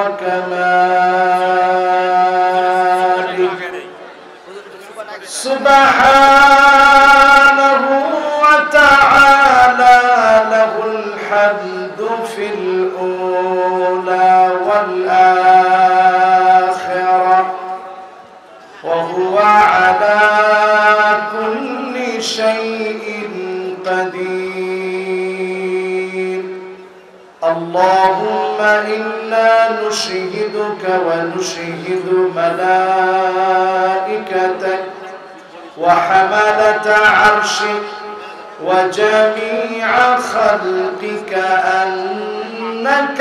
وكماله سبحانه وتعالى له الحمد في الأولى والآخرة وهو على كل شيء قدير. اللهم إنا نشهدك ونشهد ملائكتك وحملة عرشك وجميع خلقك أنك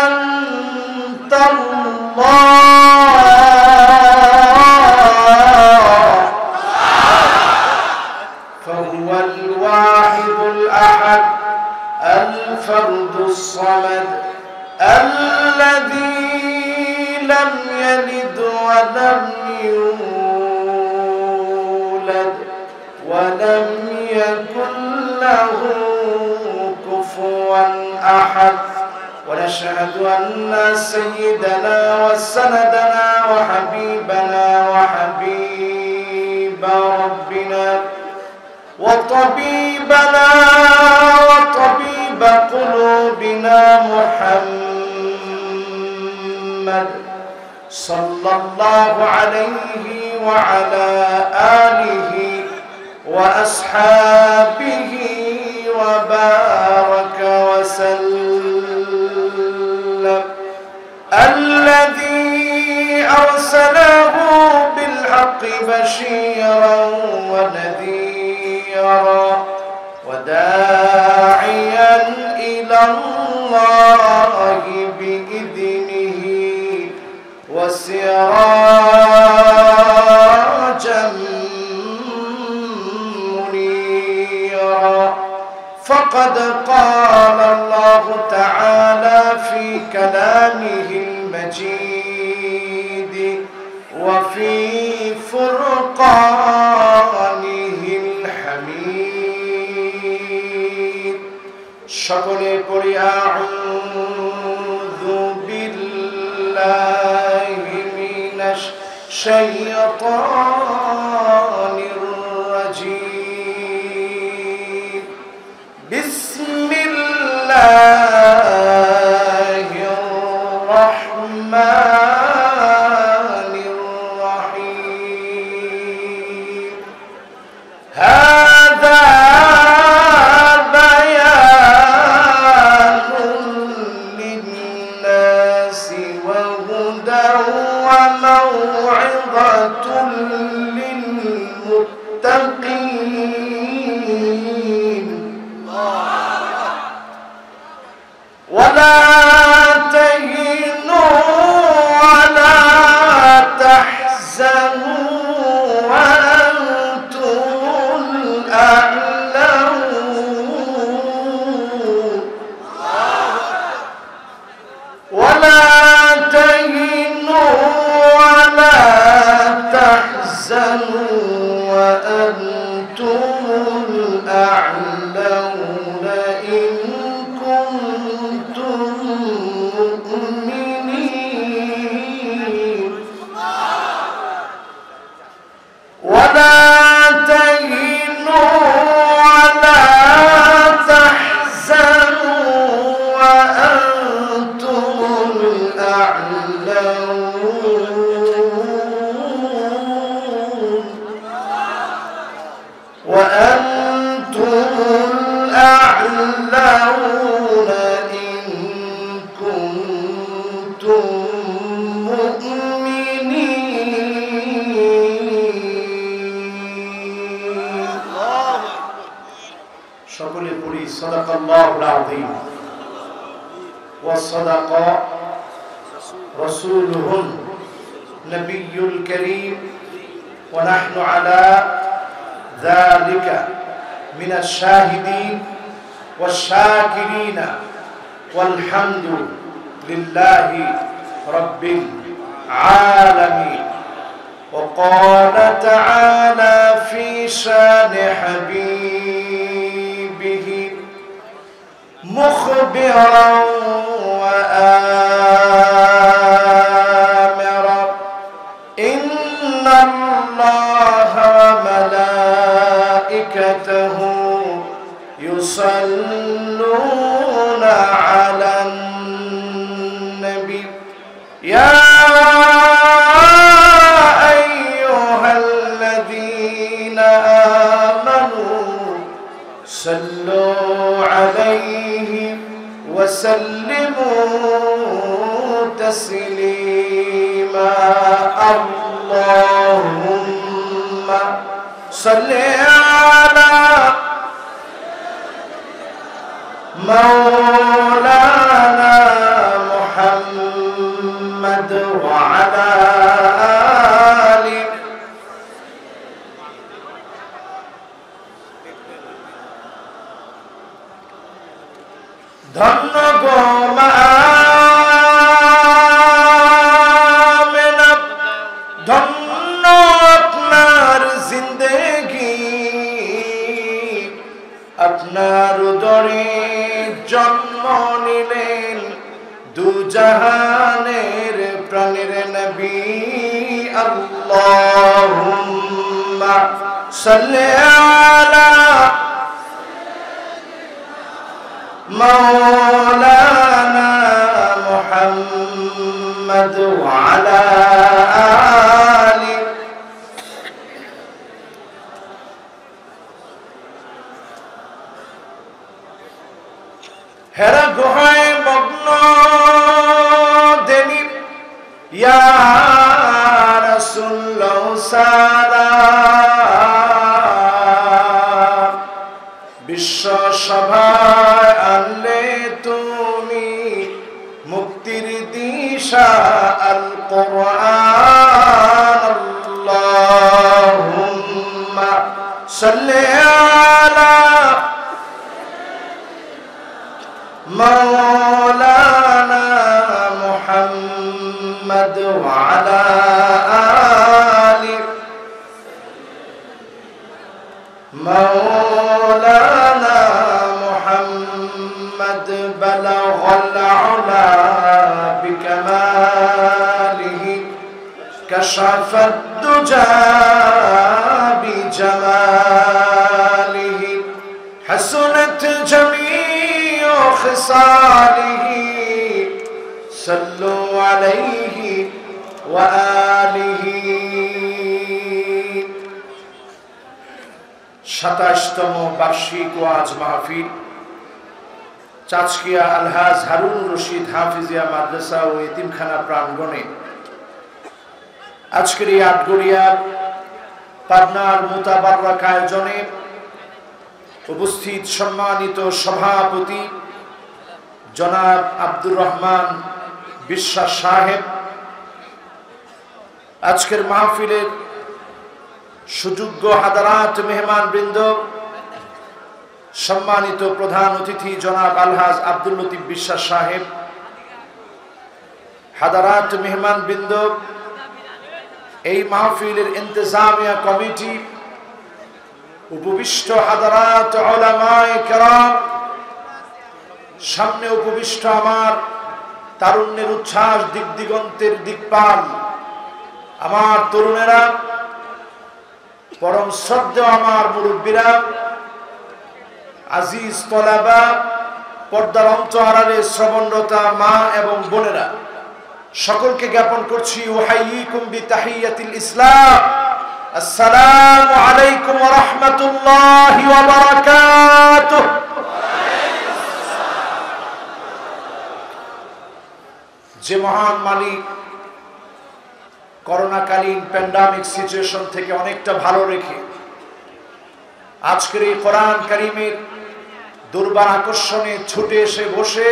أنت الله فهو الواحد الأحد الفرد الصمد الذي لم يلد ولم يولد ولم يكن له كفوا أحد. ونشهد أن سيدنا وسندنا وحبيبنا وحبيب ربنا وطبيبنا وطبيب قلوبنا محمد صلى الله عليه وعلى آله وأصحابه وبارك وسلم الذي أرسله بالحق بشيرا ونذيرا وداعيا إلى الله بإذنه وسراجا منيرا. فقد قال الله تعالى في كلامه المجيد وفي فرقانه الحميد সকলে পড়ি আউযু বিল্লাহি মিনাশ শাইতানির রাজীম বিসমিল্লাহির রাহমানির রাহিম হাযা ولا تهنوا ولا تحزنوا وأنتم الأعلون ولا تهنوا ولا تحزنوا وأنتم الأعلون إن كنتم مؤمنين ولا تهنوا ولا تحزنوا وأنتم الأعلون وأنتم الأعلون إن كنتم مؤمنين. সকলে পড়ি সাদাকাল্লাহুল আযীম ওয়া সাদাকা রাসূলুহুন নবিয়্যুল কারীম ওয়া নাহনু আলা যালিকা মিনাশ শাহিদিন والشاكرين والحمد لله رب العالمين. وقال تعالى في شان حبيبه مخبرا وآخرا تسليما اللهم صل على مولانا محمد وعلى آله ধন্য গো মা আমেনা, ধন্য আপনার জিন্দেগি, আপনার উদরে জন্ম নিলেন দুজাহানের প্রাণের নবী। আল্লাহুম্মা সাল্লি আলা مولانا محمد وعلى آله হেরা গুহায় মগ্ন দেনি ইয়া রাসূলুল্লাহ সালাম, বিশ্ব সভায় আনলে তুমি মুক্তির দিশা আল কোরআন। আল্লাহুম্মা সাল্লি আলা মাওলানা মুহাম্মদ ওয়া আলা আলি مولانا محمد بلغ العلا بكماله كشف الدجى بجماله حسنت جميع خصاله صلوا عليه وآله। 27তম বার্ষিক ওয়াজ মাহফিল চাচকিয়া আলহাজ হারুন রশিদ হাফিজিয়া মাদ্রাসা ও এতিমখানা প্রাঙ্গণে আজকের এই আটগড়িয়া পাবনার মুতাবাররাক আয়োজনে উপস্থিত সম্মানিত সভাপতি জনাব আব্দুর রহমান বিশ্বাস সাহেব, আজকের মাহফিলের সুযোগ্য হাদারাত মেহমান বৃন্দ, সম্মানিত প্রধান অতিথি জনাব আলহাজ আব্দুল লতিফ বিশ্বাস সাহেব, হাদারাত মেহমান বৃন্দ, এই মাহফিলের ইন্তজামিয়া কমিটি, উপবিষ্ট হাদারাত উলামায়ে কেরাম, সামনে উপবিষ্ট আমার তারুণ্যের উচ্ছ্বাস দিগদিগন্তের দিকপাল আমার তরুণেরা, পরম শ্রদ্ধেয় আমার মুরব্বীরা, আজিজ তলাবা, পর্দার অন্তরালে শ্রবণরতা মা এবং বোনেরা, সকলকে জ্ঞাপন করছি উহাইয়িকুম বিতাহিয়াতিল ইসলাম, আসসালামু আলাইকুম ওয়া রাহমাতুল্লাহি ওয়া বারাকাতুহু। যে মহান মালিক করোনাকালীন প্যান্ডামিক সিচুয়েশন থেকে অনেকটা ভালো রেখে আজকের এই কোরআন কারীমের দুর্বার আকর্ষণে ছুটে এসে বসে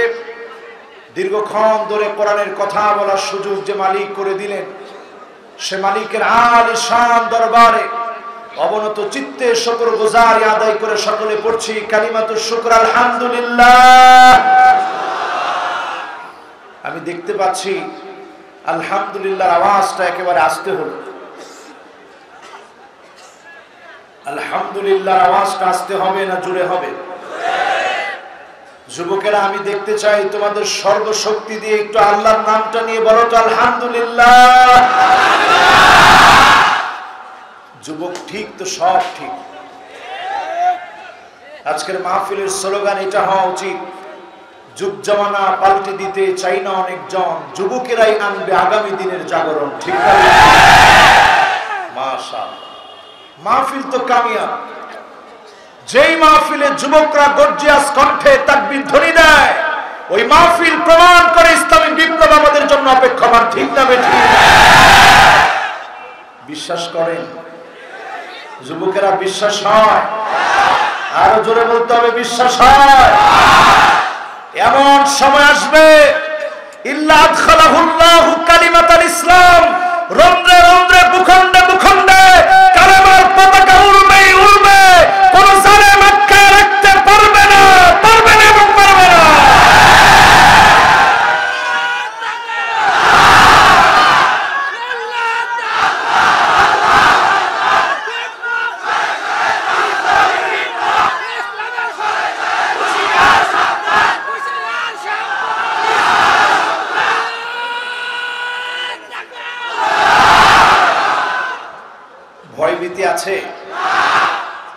দীর্ঘক্ষণ ধরে কোরআনের কথা বলার সুযোগ যে মালিক করে দিলেন, সে মালিকের আলিশান দরবারে অবনত চিত্তে শুকরগুজারি আদায় করে সকলে পড়ছি কালিমাতুশ শুকর আলহামদুলিল্লাহ। আমি দেখতে পাচ্ছি আলহামদুলিল্লাহর আওয়াজটা একেবারে আস্তে হলো। আলহামদুলিল্লাহর আওয়াজটা আস্তে হবে না জোরে হবে? যুবকেরা, আমি দেখতে চাই তোমাদের সর্বশক্তি দিয়ে একটু আল্লাহর নামটা নিয়ে বলো তো আলহামদুলিল্লাহ। যুবক ঠিক তো সব ঠিক। আজকের মাহফিলের স্লোগান এটা হওয়া উচিত, যুগ জামানা পাল্টে দিতে চাই না অনেকজন, যুবকেরাই আনবে আগামী দিনের জাগরণ। ঠিক না? মাশাআল্লাহ, মাহফিল তো কামিয়াব। যেই মাহফিলে যুবকরা গর্জিয়াস কণ্ঠে তাকবীর ধ্বনি দেয়, ওই মাহফিল প্রমাণ করে ইসলামী বিপ্লব আমাদের জন্য অপেক্ষমান। ঠিক না বেঠিক? বিশ্বাস করেন যুবকেরা? বিশ্বাস হয়? আরো জোরে বলতে হবে বিশ্বাস হয়। এমন সময় আসবে ইল্লা আদখালাহুল্লাহু কালিমাতাল ইসলাম, রন্ধ্রে রন্ধ্রে ভূখণ্ডে ভূখণ্ডে কালেমার পতাকা উড়বে উড়বে, কোন জালেম আটকে রাখতে পারবে না, পারবে না এবং পারবে না। ভয়ভীতি আছে?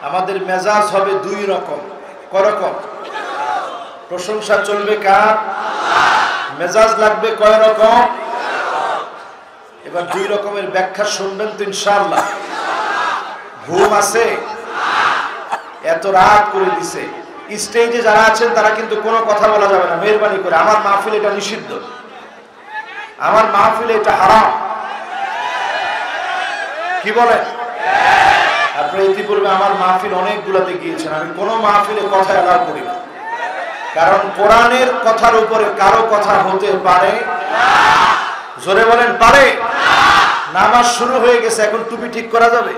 আমাদের মেজাজ হবে দুই রকম। করকম? প্রশংসা চলবে কার? মেজাজ লাগবে কয় রকম? এবার দুই রকমের ব্যাখ্যা শুনবেন তো ইনশাআল্লাহ। ঘুম আছে? এত রাত করে দিছে, স্টেজে যারা আছেন তারা কিন্তু কোনো কথা বলা যাবে না, মেহরবানি করে। আমার মাহফিল এটা নিষিদ্ধ, আমার মাহফিলে এটা হারাম। কি বলেন? আপনারা ইতিপূর্বে আমার মাহফিল অনেকগুলোতে গিয়েছেন, আমি কোনো মাহফিলে কথা এলাও করি না, কারণ কোরআনের কথার উপরে কারো কথা হতে পারে? জোরে বলেন পারে? নামাজ শুরু হয়ে গেছে, এখন টুপি ঠিক করা যাবে?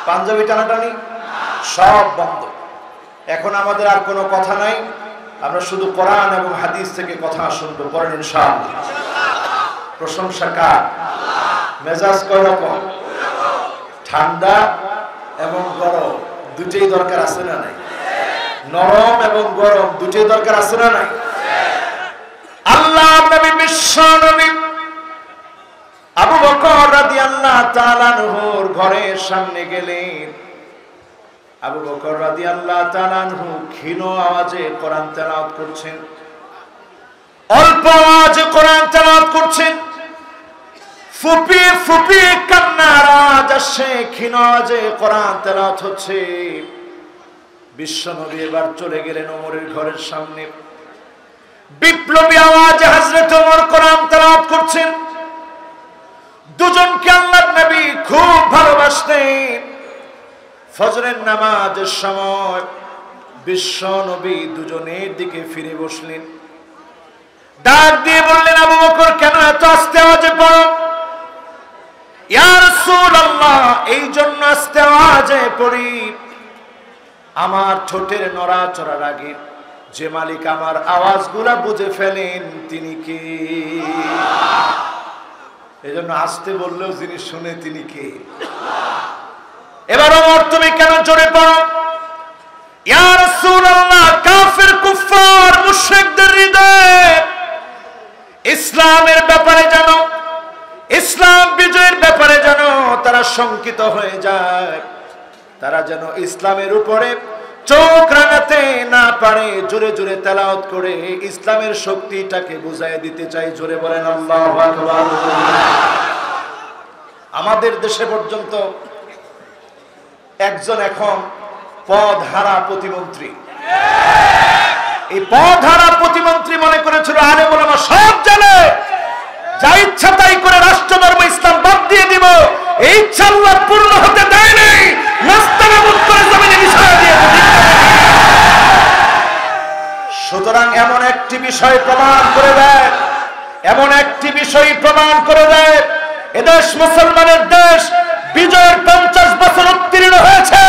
পাঞ্জাবি টানাটানি সব বন্ধ। এখন আমাদের আর কোনো কথা নাই, আমরা শুধু কোরআন এবং হাদিস থেকে কথা শুনবো। পড়েন ইনশাআল্লাহ। প্রশংসা কার? মেজাজ কয় রকম? ঠান্ডা এবং গরম দুটোই দরকার আছে না নাই? নরম এবং গরম দুটোই দরকার আছে না নাই? আল্লাহ নবী বিশ্ব নবী আবু বকর রাদিয়াল্লাহু তাআলা আনহুর ঘরের সামনে গেলেন। আবু বকর রাদিয়াল্লাহু তাআলা আনহু ক্ষীণ আওয়াজে কোরআন তেলাওয়াত করছেন, অল্প আওয়াজে কোরআন তেলাওয়াত করছেন। ফুপিয়ে ফুপিয়ে কান্নার আওয়াজ আসছে, ক্ষীণ আওয়াজে কোরআন তেলাওয়াত হচ্ছে। বিশ্বনবী এবার চলে গেলেন ওমরের ঘরের সামনে। বিপ্লবী আওয়াজে হযরত ওমর কোরআন তেলাওয়াত করছেন। দুজনকে আল্লাহর নবী খুব ভালোবাসতেন। ফজরের নামাজের সময় বিশ্বনবী দুজনের দিকে ফিরে বসলেন। ডাক দিয়ে বললেন, আবু বকর কেন এত আস্তে আওয়াজে পড়ো? ইয়া রাসূলুল্লাহ, এই জন্য আস্তে আওয়াজে পড়ি, আমার ঠোঁটের নড়াচড়ার আগে যে মালিক আমার আওয়াজগুলা বুঝে ফেলেন তিনি কে। এজন্য আস্তে বললেও যিনি শুনে তিনি কে। এবার ওমর তুমি কেন জোরে পড়ো? ইয়া রাসূলুল্লাহ, কাফের কুফার মুশরিকদের হৃদয়ে ইসলামের ব্যাপারে জানো, ইসলাম বিজয়ের ব্যাপারে জানো তারা শঙ্কিত হয়ে যায়, তারা যেন ইসলামের উপরে চোখ রাঙাতে না পারে। জোরে জোরে তেলাওয়াত করে ইসলামের শক্তিটাকে বুঝায় দিতে চাই। জোরে বলেন আল্লাহু আকবার। আমাদের দেশে পর্যন্ত একজন এখন পদ হারা প্রতিমন্ত্রী, এই পদ হারা প্রতিমন্ত্রী মনে করেছিল আলেম ওলামা সব জানে, যা ইচ্ছা তাই করে রাষ্ট্র ধর্ম ইসলাম বাদ দিয়ে দিব। এই ইচ্ছা আল্লাহ পূর্ণ হতে দেয় নাই, নাস্তানাবুদ করে জমিনে বিষয় দিয়ে। সুতরাং এমন একটি বিষয় প্রমাণ করে দেয়, এমন একটি বিষয় প্রমাণ করে দেয় এদেশ মুসলমানের দেশ। বিজয়ের 50 বছর উত্তীর্ণ হয়েছে,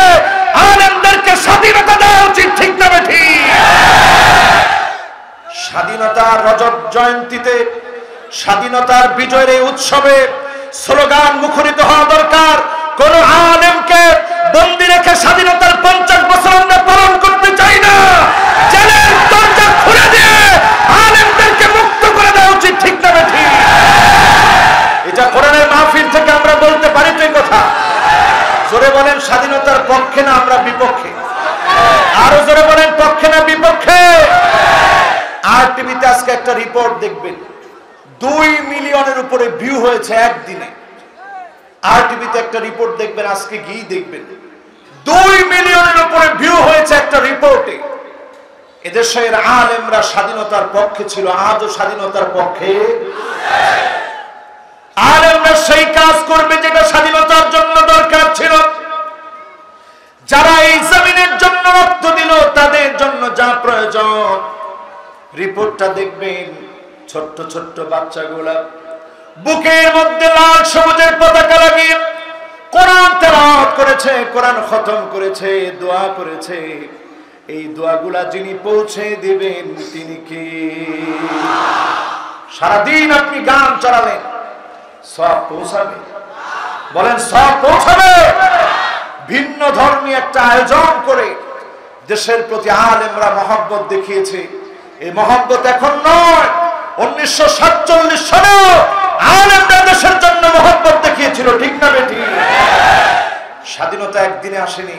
আলেমদেরকে স্বাধীনতা দেওয়া উচিত। ঠিক না বেঠিক? স্বাধীনতার রজত জয়ন্তীতে, স্বাধীনতার বিজয়ের এই উৎসবে স্লোগান মুখরিত হওয়া দরকার। কোন আলেমকে বন্দী রেখে স্বাধীনতার 50 বছর আমরা পালন করতে চাই না। জেলের দরজা খুলে দিয়ে আলেমদেরকে মুক্ত করে দেওয়া উচিত। ঠিক না বেঠিক? এটা কোরআনের মাহফিল থেকে আমরা বলতে পারি তো এই কথা? জোরে বলেন স্বাধীনতার পক্ষে না আমরা বিপক্ষে? আরো জোরে বলেন পক্ষে না বিপক্ষে? আর টিভিতে আজকে একটা রিপোর্ট দেখবেন, 2 মিলিয়নের উপরে ভিউ হয়েছে একদিনে। আর টিভিতে একটা রিপোর্ট দেখবেন, আজকে গিয়ে দেখবেন 2 মিলিয়নের উপরে ভিউ হয়েছে একটা রিপোর্টে। এদেশের আলেমরা স্বাধীনতার পক্ষে ছিল, আজও স্বাধীনতার পক্ষে। আলেমরা সেই কাজ করবে যেটা স্বাধীনতার জন্য দরকার ছিল। যারা এই জমিনের জন্য রক্ত দিল তাদের জন্য যা প্রয়োজন, রিপোর্টটা দেখবেন। ছোট্ট ছোট্ট বাচ্চাগুলা বুকের মধ্যে লাল সবুজের পতাকা লাগিয়ে কোরআন তেলাওয়াত করেছে, কোরআন খতম করেছে, দোয়া করেছে। এই দোয়াগুলা যিনি পৌঁছে দিবেন তিনি কে? সারাদিন আপনি গান চালালেন, সব পৌঁছাবে? বলেন সব পৌঁছাবে? ভিন্ন ধর্মী একটা আয়োজন করে দেশের প্রতি আলেমরা মহব্বত দেখিয়েছে। এই মহব্বত এখন নয়, 1947 সালে আলেমরা দেশের জন্য মহব্বত দেখিয়েছিল, ঠিক না বেঠিক? স্বাধীনতা একদিনে আসেনি,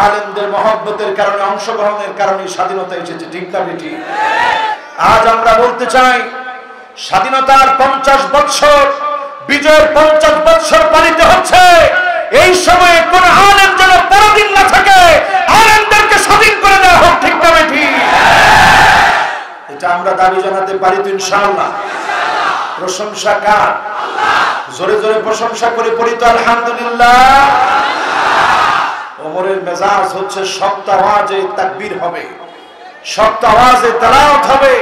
আলেমদের মহব্বতের কারণে, অংশগ্রহণের কারণে স্বাধীনতা এসেছে, ঠিক না বেঠিক? আজ আমরা বলতে চাই স্বাধীনতার 50 বছর, বিজয়ের 50 বছর পালিত হচ্ছে। এই সময়ে কোন আলেম যেন পরাধীন না থাকে, আলেমদেরকে স্বাধীন করে দেওয়া হোক, ঠিক না বেঠিক? এটা আমরা দাবি জানাতে পারি তো ইনশাআল্লাহ। প্রশংসা কার? জোরে জোরে প্রশংসা করে পড়ি তো আলহামদুলিল্লাহ। ওমরের মেজাজ হচ্ছে শক্ত আওয়াজে তাকবীর হবে, শক্ত আওয়াজে তেলাওয়াত হবে,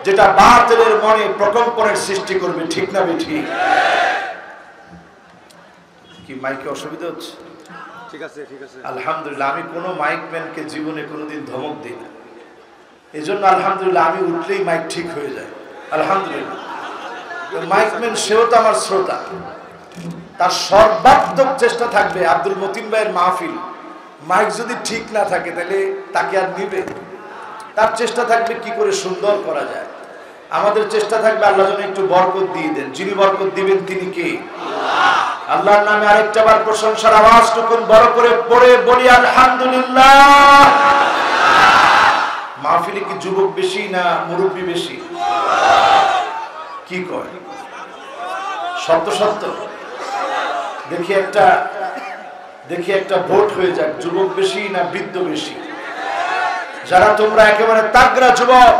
যেটা বাতিলের মনে প্রকম্পনের সৃষ্টি করবে, ঠিক না বেঠিক? কি মাইকে অসুবিধা হচ্ছে? ঠিক আছে, ঠিক আছে। আলহামদুলিল্লাহ, আমি কোনো মাইক ম্যানকে জীবনে কোনোদিন ধমক দিই না। এই জন্য আলহামদুলিল্লাহ আমি উঠলেই মাইক ঠিক হয়ে যায়, আলহামদুলিল্লাহ। মাইক ম্যান সেও তো আমার শ্রোতা, তার সর্বাত্মক চেষ্টা থাকবে। আব্দুল মতিন ভাইয়ের মাহফিল, মাইক যদি ঠিক না থাকে তাহলে তাকে আর নিবে? তার চেষ্টা থাকবে কি করে সুন্দর করা যায়। আমাদের চেষ্টা থাকবে আল্লাহ যেন একটু বরকত দিয়ে দেন। যিনি বরকত দিবেন তিনি কে? আল্লাহর নামে আরেকটা বার প্রশংসার আওয়াজটুকুন বড় করে পড়ে বলি আলহামদুলিল্লাহ। মাহফিলে কি যুবক বেশি না মুরব্বী বেশি? কি কয়? সত্য সত্য দেখি একটা ভোট হয়ে যাক, যুবক বেশি না বৃদ্ধ বেশি? যারা তোমরা একেবারে তাগড়া যুবক,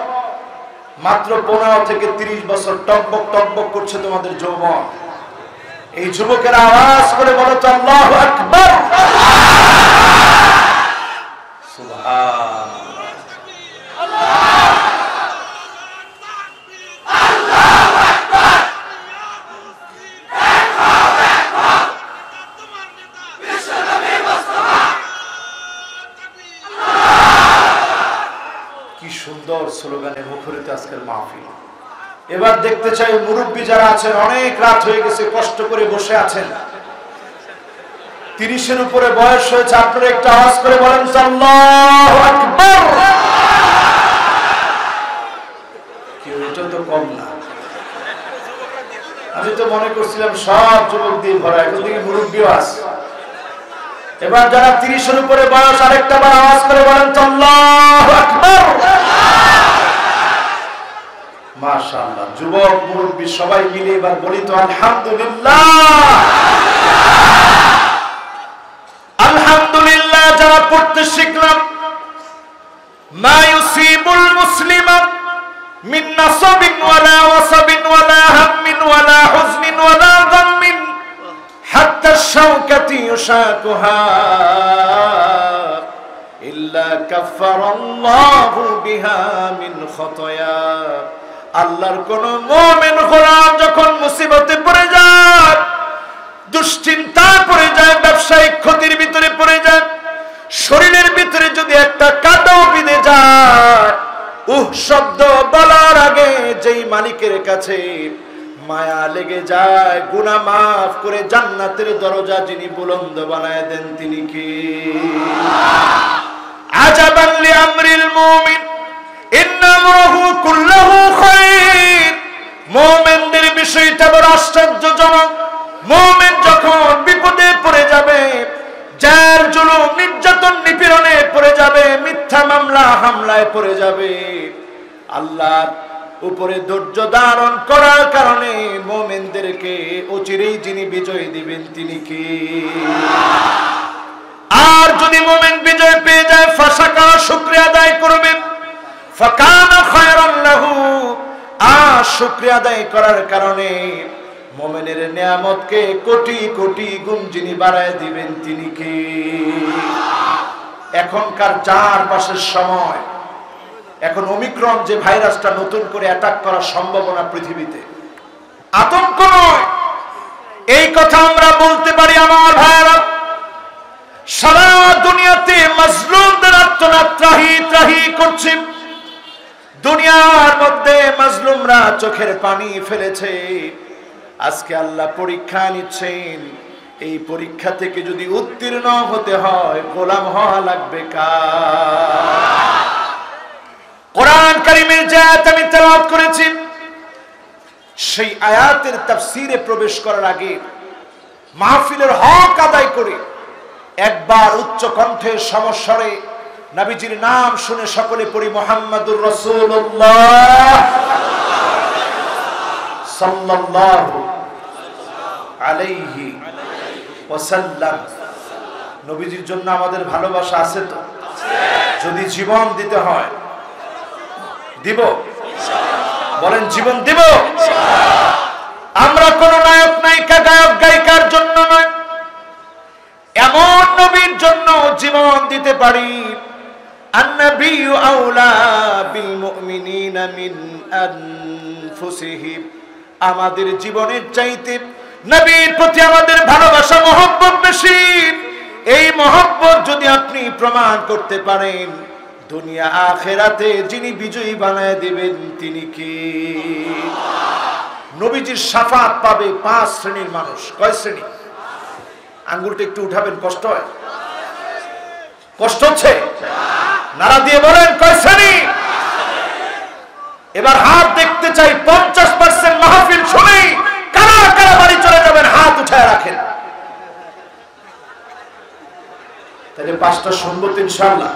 মাত্র 15 থেকে 30 বছর, টকবক টকবক করছে তোমাদের যৌবন, এই যুবকের আওয়াজ করে বলো তো আল্লাহু আকবার। সুবহানাল্লাহ। কি সুন্দর স্লোগানে মুখরিত আজকের মাহফিল। এবার দেখতে চাই মুরব্বী যারা আছেন, অনেক রাত হয়ে গেছে, কষ্ট করে বসে আছেন, 30-এর উপরে বয়স হয়েছে, আপনারা একটু আওয়াজ করে বলেন আল্লাহু আকবার। কেউ এটা তো কম না। আমি তো মনে করছিলাম সব যুবক দিয়ে ভরা, এখন থেকে মুরব্বীও আছে। এবার যারা 30-এর উপরে বয়স, আরেকটা বার আওয়াজ করে বলেন আল্লাহু আকবার। মাশাআল্লাহ, যুবক মুরব্বী সবাই মিলে এবার বলি তো আলহামদুলিল্লাহ। আলহামদুলিল্লাহ যারা পড়তে শিখলাম, মা ইউসিবুল মুসলিমা মিন নাসাবিন ওয়ালা ওয়াসাবিন ওয়ালা হাম্মিন ওয়ালা হুজনিন ওয়ালা গাম্মিন হাত্তা শাওকাতি ইউশাকুহা ইল্লা কাফফারাল্লাহু বিহা মিন খাতায়া। আল্লাহর কোন মুমিন গোলাম যখন মুসিবতে পড়ে যায়, দুশ্চিন্তায় পড়ে যায়, ব্যবসায়িক ক্ষতির ভিতরে পড়ে যায়, শরীরের ভিতরে যদি একটা কাঁটাও বিঁধে যায়, শব্দ বলার আগে যেই মালিকের কাছে মায়া লেগে যায়, গুনাহ মাফ করে জান্নাতের দরজা যিনি বুলন্দ বানায় দেন তিনি কি? আজাবান লিআমরিল মুমিন ইন্নামাহু কুল্লুহু খায়র। মুমিনদের বিষয়টা বড় আশ্চর্যজনক। মুমিন যখন বিপদে পড়ে যাবে, জার জুলুম নির্যাতন নিপীড়নে পড়ে যাবে, মিথ্যা মামলা হামলায় পড়ে যাবে, আল্লাহর উপরে ধৈর্য ধারণ করার কারণে মুমিনদেরকে অচিরেই যিনি বিজয় দিবেন তিনি কি? আর যদি মুমিন বিজয় পেয়ে যায়, ফাশাকার শুকরিয়া আদায় করবে, ফাকানা খায়রান লাহু, আর শুকরিয়া আদায় করার কারণে মুমিনের নিয়ামতকে কোটি কোটি গুণ যিনি বাড়ায় দিবেন তিনি কে? এখনকার চারপাশের সময়, এখন ওমিক্রন যে ভাইরাসটা নতুন করে অ্যাটাক করার সম্ভাবনা পৃথিবীতে, আতঙ্ক নয়, এই কথা আমরা বলতে পারি আমার ভাইরা। সারা দুনিয়াতে মাজলুমদের আত্মনাদ ত্রাহি ত্রাহি করছে। দুনিয়ার মধ্যে মাজলুমরা চোখের পানি ফেলেছে। আজকে আল্লাহ পরীক্ষা নিচ্ছেন, এই পরীক্ষা থেকে যদি উত্তীর্ণ হতে হয় গোলাম হওয়া লাগবে কার? কোরআন কারীমের যে আয়াত আমি তেলাওয়াত করেছি, সেই আয়াতের তাফসীরে প্রবেশ করার আগে মাহফিলের হক আদায় করে একবার উচ্চ কণ্ঠে সমস্বরে নবীজির নাম শুনে সকলে পড়ি মুহাম্মাদুর রাসূলুল্লাহ সাল্লাল্লাহু আলাইহি ওয়াসাল্লাম। নবীজির জন্য আমাদের ভালোবাসা আছে তো? যদি জীবন দিতে হয় দিব, বলেন জীবন দিব। আমরা কোন নায়ক নায়িকা গায়ক গায়িকার জন্য নয়, এমন নবীর জন্য জীবন দিতে পারি। আন-নাবিয়্যু আওলা বিল মুমিনিনা মিন আনফুসিহিম, আমাদের জীবনের চাইতে নবীর প্রতি আমাদের ভালোবাসা মহব্বত বেশি। এই মহব্বত যদি আপনি প্রমাণ করতে পারেন, দুনিয়া আখিরাতে যিনি বিজয়ী বানায় দিবেন তিনি কে? নবীজির শাফাত পাবে 5 শ্রেণীর মানুষ। কয় শ্রেণী? আঙ্গুলটা একটু উঠাবেন, কষ্ট হয়, কষ্ট হচ্ছে, নারা দিয়ে বলেন কয় শ্রেণী? এবার হাত দেখতে চাই। 50% মাহফিল শুনেই কারা কারা বাড়ি চলে যাবেন হাত উঠায় রাখেন। তাহলে 5টা শুনবো তো ইনশাআল্লাহ।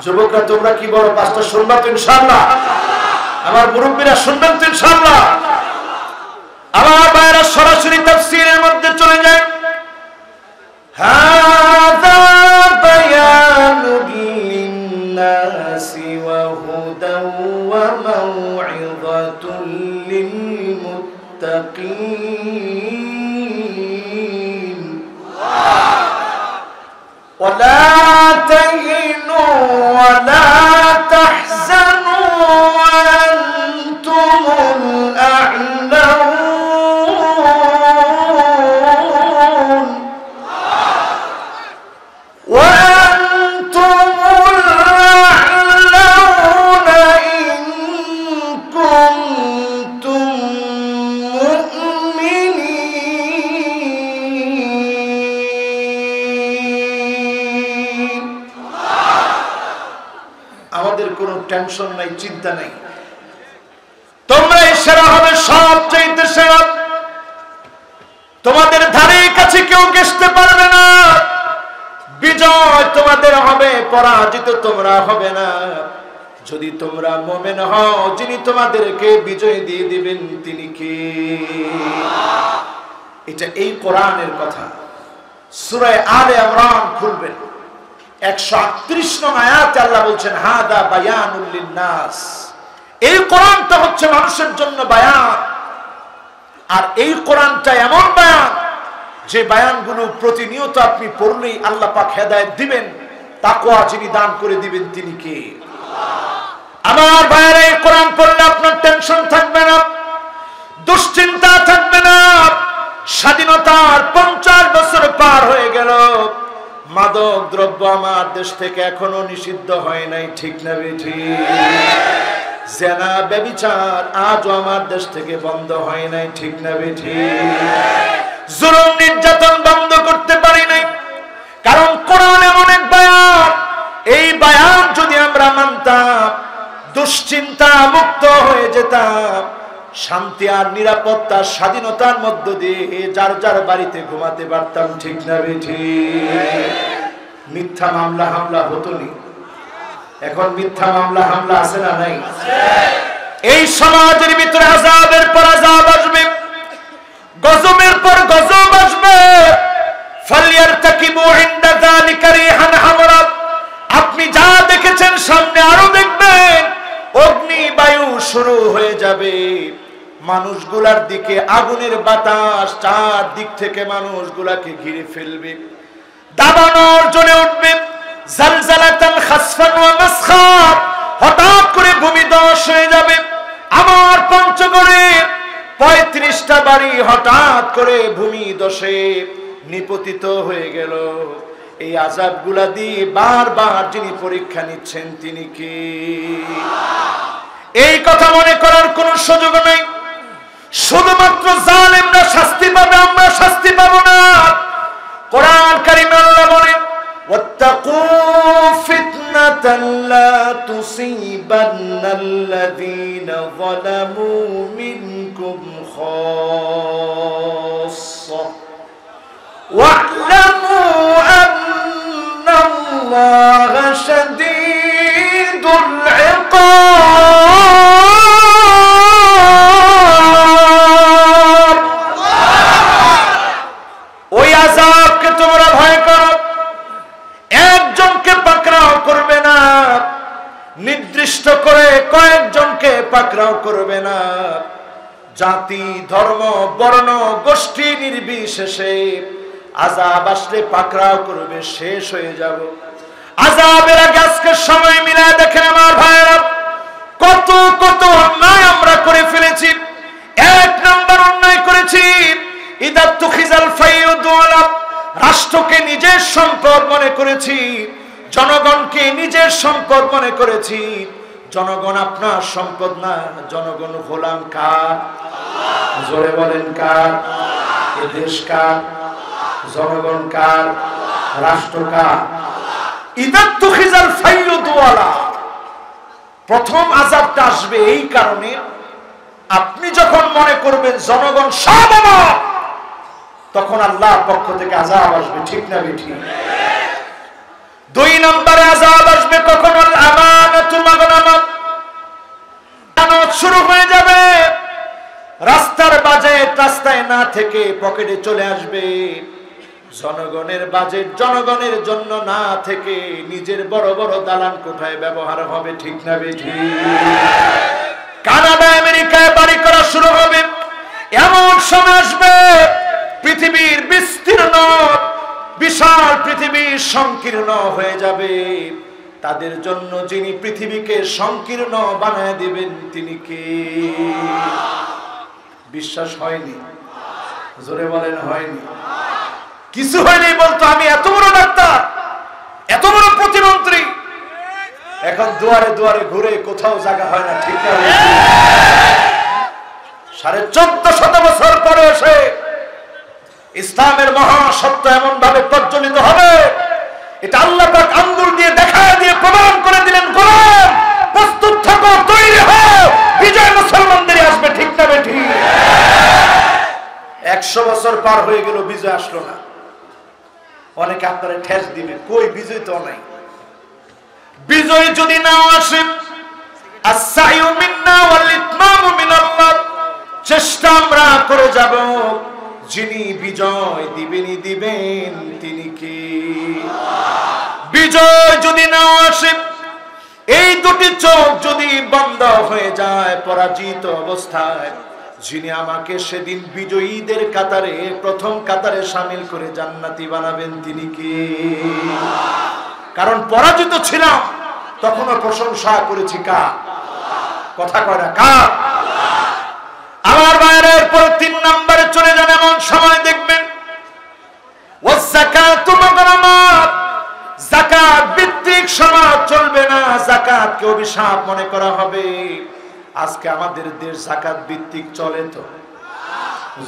যুবকরা তোমরা কি বড় 5টা শুনবা তো ইনশাআল্লাহ? আমার মুরব্বীরা শুনবেন তো ইনশাআল্লাহ? আমার ভাইরা সরাসরি তাফসীরের মধ্যে চলে যায়। হাযা বায়ানুল লিন-নাসি ওয়া হুদাও ওয়া মাউইযাতুল লিল-মুত্তাকিন। ওয়ালা তাহিনু ওয়ালা তাহজানু ওয়া আনতুমুল আ'লাউন ওয়া আনতুমুল আ'লাউন ইন কুনতুম মুমিনিন। আমাদের কোনো টেনশন নাই, চিন্তা নাই, তোমরাই সেরা হবে, সবচেয়ে সেরা। তোমাদের ধারে কাছে কেউ ঘেঁষতে পারবে না। বিজয় তোমাদের হবে, পরাজিত তোমরা হবে না। যদি তোমরা মুমিন হও, যিনি তোমাদেরকে বিজয় দিয়ে দিবেন তিনি কে? এটা এই কোরআনের কথা। সূরা আলে ইমরান খুলবেন, 138 নং আয়াতে আল্লাহ বলছেন হাদা বায়ানুল লিন-নাস। এই কোরআনটা হচ্ছে মানুষের জন্য বায়ান। আর এই কোরআনটা এমন বায়ান যে বায়ানগুলো প্রতিনিয়ত আপনি পড়লেই আল্লাহ পাক হেদায়েত দিবেন। তাকওয়া যিনি দান করে দিবেন তিনি কে? আমার ভাইরা, এই কোরআন পড়লে আপনার টেনশন থাকবে না, দুশ্চিন্তা থাকবে না। স্বাধীনতার 50 বছর পার হয়ে গেল, মাদক দ্রব্য আমার দেশ থেকে এখনো নিষিদ্ধ হয় নাই, ঠিক না বেঠিক? জেনা ব্যভিচার আজও আমার দেশ থেকে বন্ধ হয় নাই, ঠিক না বেঠিক? জুলুম নির্যাতন বন্ধ করতে পারি নাই, কারণ কোরআন এমন এক বায়ান। এই বায়ান যদি আমরা মানতাম, দুশ্চিন্তা মুক্ত হয়ে যেতাম, শান্তি আর নিরাপত্তা স্বাধীনতার মধ্য দিয়ে যার যার বাড়িতে ঘুমাতে পারতাম, ঠিক না বেঠিক? মিথ্যা মামলা হামলা হতো না। এখন মিথ্যা মামলা হামলা আছে না নাই? এই সমাজের ভিতরে আযাবের পর আযাব আসবে, গজবের পর গজব আসবে। ফালিয়ারতাকিবু ইনদা যালিকা রিহান হামরা। আপনি যা দেখেছেন সামনে আরো দেখবেন। মানুষগুলার দিকে আগুনের বাতাস চারদিক থেকে মানুষগুলাকে ঘিরে ফেলবে, দাবানল জ্বলে উঠবে, জালজালাতান খাসফান ওয়া মাসখা, হঠাৎ করে ভূমি ধস হয়ে যাবে। আমার পঞ্চগড়ের 35টা বাড়ি হঠাৎ করে ভূমি ধসে নিপতিত হয়ে গেল। এই আযাবগুলা দিয়ে বারবার যিনি পরীক্ষা নিচ্ছেন তিনি কে? এই কথা মনে করার কোনো সুযোগ নেই। শুধুমাত্র জালেমরা শাস্তি পাবে, আমরা শাস্তি পাবো না। কোরআন কারীমে আল্লাহ বলেন, ওয়াত্তাকু ফিতনাতান লা তুসিবান্নাল্লাযীনা যালামু মিনকুম খাসসা ওয়া'লামু আন্নাল্লাহা শাদীদুল ইকাব। ওই আযাবকে তোমরা ভয় করো। একজনকে পাকড়াও করবে না, নির্দিষ্ট করে কয়েকজনকে পাকড়াও করবে না। জাতি, ধর্ম, বর্ণ, গোষ্ঠী নির্বিশেষে আযাব আসলে পাকড়াও করবে, শেষ হয়ে যাব। আযাবের আগে আজকের সময় মিলায় দেখেন আমার ভাইরা, কত কত অন্যায় আমরা করে ফেলেছি। এক নাম্বার অন্যায় করেছি, ইদা তুখিজাল ফাইয়ুদুলা, রাষ্ট্রকে নিজের সম্পদ মনে করেছি, জনগণকে নিজের সম্পদ মনে করেছি। জনগণ আপনার সম্পদ না, জনগণ গোলাম কার? জোরে বলেন কার? এ দেশ কার? জনগণ কার? রাষ্ট্র কার? ইদা তুখিজাল ফাইয়ুদুলা, প্রথম আযাবটা আসবে এই কারণে, আপনি যখন মনে করবেন জনগণ সব আমার, তখন আল্লাহর পক্ষ থেকে আযাব আসবে, ঠিক না বেঠিক? দুই নম্বরে আযাব আসবে কখন? আল আমানাতু মাগনামাত, আমানত শুরু হয়ে যাবে। রাস্তার বাজেট রাস্তায় না থেকে পকেটে চলে আসবে। জনগণের বাজেট জনগণের জন্য না থেকে নিজের বড় বড় দালান কোঠায় ব্যবহার হবে, ঠিক না বেঠিক? কানাডা, আমেরিকায় বাড়ি করা শুরু হবে। এমন সময় আসবে পৃথিবীর বিস্তীর্ণ বিশাল পৃথিবী সংকীর্ণ হয়ে যাবে। তাদের জন্য যিনি পৃথিবীকে সংকীর্ণ বানায় দিবেন তিনি কে? বিশ্বাস হয়নি? জোরে বলেন হয়নি? কিছু হয়নি বলতো আমি এত বড় ডাক্তার, এত বড় প্রতিমন্ত্রী, এখন দুয়ারে দুয়ারে ঘুরে কোথাও জায়গা হয় না, ঠিক না? 1450 বছর পরে এসে ইসলামের মহাসত্য এমন ভাবে প্রজ্বলিত হবে, এটা আল্লাহ পাক আঙ্গুল দিয়ে দেখায় দিয়ে প্রমাণ করে দিলেন, গোলাম প্রস্তুত থাকো, তৈরি হও, বিজয় মুসলমানদেরই আসবে, ঠিক না বেঠিক? 100 বছর পার হয়ে গেল, বিজয় আসলো না। অনেকে আপনারা ঠেস দিবেন, কই বিজয় তো নাই। বিজয় যদি নাও আসে, আস-সাইয়ু মিন্না ওয়াল ইতমামু মিনাল্লাহ, চেষ্টা আমরা করে যাব। যিনি বিজয় দিবেনই দিবেন তিনি কে? বিজয় যদি নাও আসে, এই দুটি চোখ যদি বন্ধ হয়ে যায় পরাজিত অবস্থায়, যিনি আমাকে সেদিন বিজয়ীদের কাতারে প্রথম কাতারে শামিল করে জান্নাতি বানাবেন তিনি কে? কারণ পরাজিত ছিলাম তখনও প্রশংসা করেছি কার? কথা কয় না কার? আমার বাইরের পর 3 নম্বরে চলে যান। এমন সময় দেখবেন ওয়াযাকাতু মাগরামাত, যাকাত ভিত্তিক সমাজ চলবে না, যাকাতকে অভিশাপ মনে করা হবে। আজকে আমাদের দেশ যাকাত ভিত্তিক চলে তো?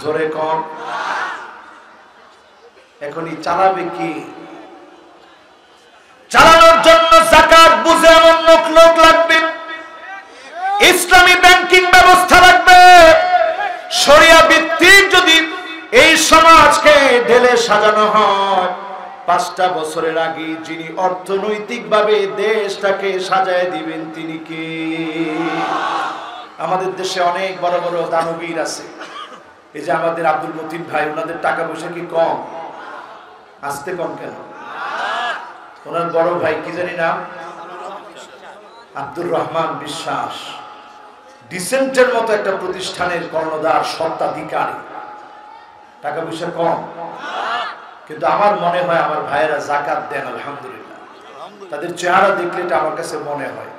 জোরে কম। এখনই চালাবে কি? চালানোর জন্য যাকাত বুঝে এমন লোক লাগবে, ইসলামী ব্যাংকিং ব্যবস্থা লাগবে। শরিয়া ভিত্তিক যদি এই সমাজকে ঢেলে সাজানো হয়, 5টা বছরের আগে যিনি অর্থনৈতিকভাবে দেশটাকে সাজায় দিবেন তিনি কে? আমাদের দেশে অনেক বড় বড় দানবীর আছে। এই যে আমাদের আব্দুল মতিন ভাই, ওনাদের টাকা পয়সা কি কম? আসতে কম কেন? ওনার বড় ভাই কি জানি নাম, আব্দুর রহমান বিশ্বাস, ডিসেন্টের মতো একটা প্রতিষ্ঠানের কর্ণধার স্বত্বাধিকারী, টাকা পয়সা কম, কিন্তু আমার মনে হয় আমার ভাইয়েরা যাকাত দেন আলহামদুলিল্লাহ। তাদের চেহারা দেখলে এটা আমার কাছে মনে হয়।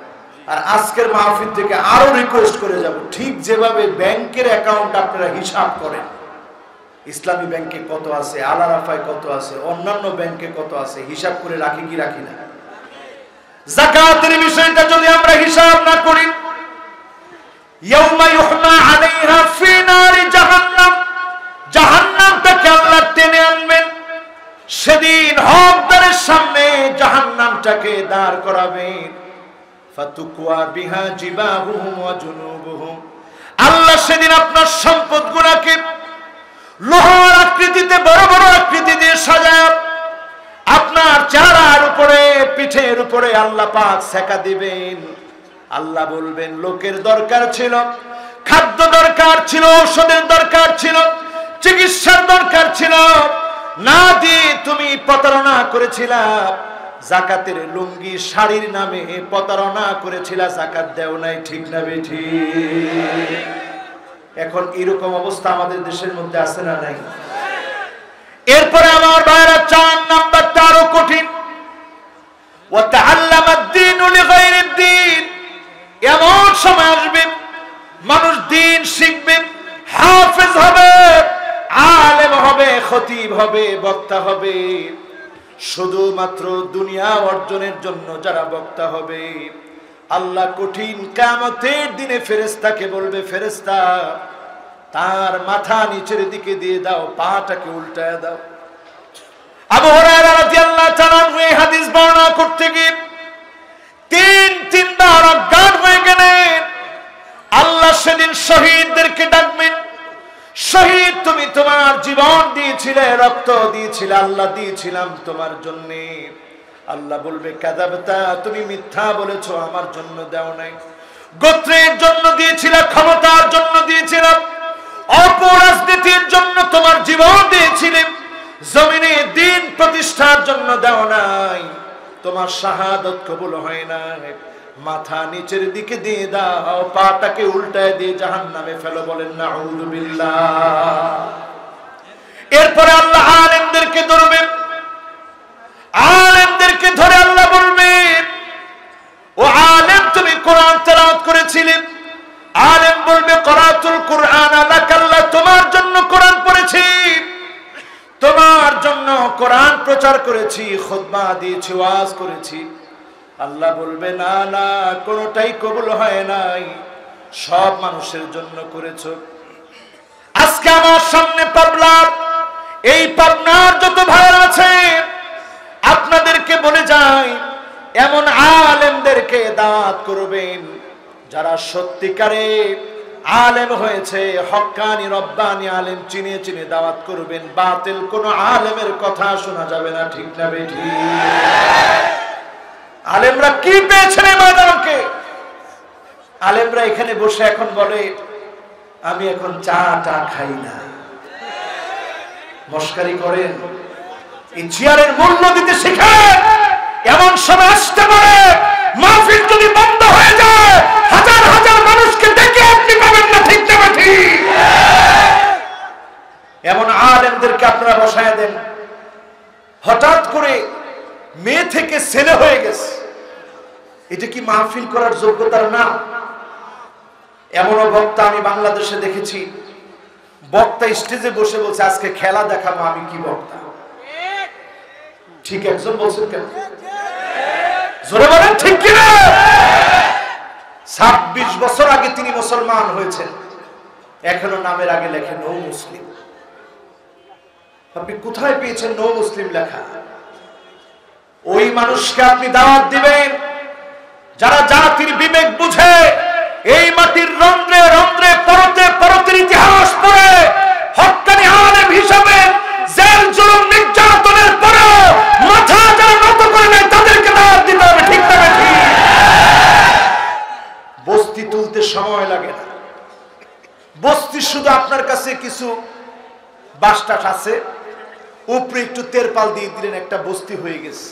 আর আজকের মাহফিল থেকে আরো রিকোয়েস্ট করে যাব, ঠিক যেভাবে ব্যাংকের অ্যাকাউন্ট আপনারা হিসাব করেন, ইসলামী ব্যাংকে কত আছে, আল আরাফায় কত আছে, অন্যান্য ব্যাংকে কত আছে, হিসাব করে রাখি কি রাখি না? যাকাতের বিষয়টা যদি আমরা হিসাব না করি, ইয়াউমা ইউহমা আলাইহা ফি নারি জাহান্নাম, জাহান্নামটাকে আল্লাহ টেনে আনবেন, সেদিন হকদারের সামনে জাহান্নামটাকে দাঁড় করাবেন। ফাতুকওয়া বিহা জিবাহুম ওয়া জুনুবুহুম, আল্লাহ সেদিন আপনার সম্পদগুলোকে লোহার আকৃতিতে, বড় বড় আকৃতি দিয়ে সাজায় আপনার চেহারার উপরে, পিঠের উপরে আল্লাহ পাক সেকা দিবেন। আল্লাহ বলবেন, লোকের দরকার ছিল, খাদ্য দরকার ছিল, ঔষধের দরকার ছিল, চিকিৎসার দরকার ছিল, না দিয়ে তুমি প্রতারণা করেছিলা, যাকাতের লুঙ্গি শাড়ির নামে প্রতারণা করেছিলা, যাকাত দেও নাই, ঠিক না বেঠিক? এখন এরকম অবস্থা আমাদের দেশের মধ্যে আছে না নাই? এরপরে আমার ভাইরা 4 নাম্বারটা আরো কঠিন, ওয়া তাআল্লামাদ দীনু লিগাইরিদ দীন। এমন সময় আসবে মানুষ দিন শিখবে, হাফেজ হবে, আলেম হবে, খতিব হবে, বক্তা হবে, শুধুমাত্র দুনিয়া অর্জনের জন্য যারা বক্তা হবে, আল্লাহ কঠিন কিয়ামতের দিনে ফেরেশতাকে বলবে, ফেরেশতা তার মাথা নিচের দিকে দিয়ে দাও, পাটাকে উল্টায় দাও। আবু হুরায়রা রাদিয়াল্লাহু তাআলা এই হাদিস বর্ণনা করতে গিয়ে তিনবার অজ্ঞান হয়ে গেলেন। আল্লাহ সেদিন শহীদদেরকে ডাকবেন, শহীদ তুমি তোমার জীবন দিয়েছিলে, রক্ত দিয়েছিলে, আল্লাহ দিয়েছিলাম তোমার জন্য। আল্লাহ বলবে, কাযাবতা, তুমি মিথ্যা বলেছো, আমার জন্য দাও নাই। গোত্রের জন্য দিয়েছিলে, ক্ষমতার জন্য দিয়েছিলাম, অপরাজনীতির জন্য তোমার জীবন দিয়েছিলে, জমিনে দিন প্রতিষ্ঠার জন্য দাও নাই, তোমার শাহাদাত কবুল হয় না, মাথা নিচের দিকে দিয়ে দাও, পাটাকে উল্টায় দিয়ে জাহান্নামে ফেলো। বলেন নাউযু বিল্লাহ। এরপরে আল্লাহ আলেমদেরকে ধরবে, আলেমদেরকে ধরে আল্লাহ বলবে, ও আলেম তুমি কোরআন তেলাওয়াত করেছিলে। আলেম বলবে, করাতুল কুরআন লাকাল্লাহ, তোমার জন্য কোরআন পড়েছি, তোমার জন্য কোরআন প্রচার করেছি, খুতবা দিয়েছি, ওয়াজ করেছি। আল্লাহ বলবে, না না, কোনটাই কবুল হয় নাই, সব মানুষের জন্য করেছো। আজকে আমার সামনে পাবনার, এই পাবনার যত ভাই আছে, আপনাদেরকে বলে যাই, এমন আলেমদেরকে দাওয়াত করবেন যারা সত্যিকারে আলেম হয়েছে, হক্কানি রব্বানি আলেম চিনে চিনে দাওয়াত করবেন। বাতিল কোন আলেমের কথা শোনা যাবে না, ঠিক না বেঠিক? আলেমরা কি পেয়েছেন এই ময়দানকে? আলেমরা এখানে বসে এখন বলে, আমি এখন চা খাই না। মস্কারি করেন, এই চেয়ারের মূল্য দিতে শিখেন। এমন সময় আসতে পারে মাহফিল যদি বন্ধ হয়ে যায়, হাজার হাজার মানুষকে ডেকে আপনি পাবেন না, ঠিক না বেঠিক? এমন আলেমদেরকে আপনারা বসায় দেন। হঠাৎ করে মেয়ে থেকে ছেলে হয়ে গেছে, এটা কি মাহফিল করার যোগ্যতার না? এমনও বক্তা আমি বাংলাদেশে দেখেছি, বক্তা স্টেজে বসে বলছে, আজকে খেলা দেখাবো, আমি কি বক্তা? ঠিক একজন বলছেন কেন? জোরে বলেন ঠিক কিনা? 26 বছর আগে তিনি মুসলমান হয়েছেন, এখনো নামের আগে লেখে নো মুসলিম। আপনি কোথায় পেয়েছেন নো মুসলিম লেখা? ওই মানুষকে আপনি দাওয়াত দিবেন যারা জাতির বিবেক বুঝে, এই মাটির রন্ধ্রে রন্ধ্রে, পরতে পরতের ইতিহাস পড়ে, হক্কানি আলেম হিসাবে জেল জুলুম নির্যাতনের পরেও মাথা যারা নত করে নেয়, তাদেরকে দাওয়াত দিতে হবে, ঠিক না বেঠিক? বস্তি তুলতে সময় লাগে না। বস্তি শুধু আপনার কাছে কিছু বাসটাস আছে, উপরে একটু তেরপাল দিয়ে দিলেন, একটা বস্তি হয়ে গেছে।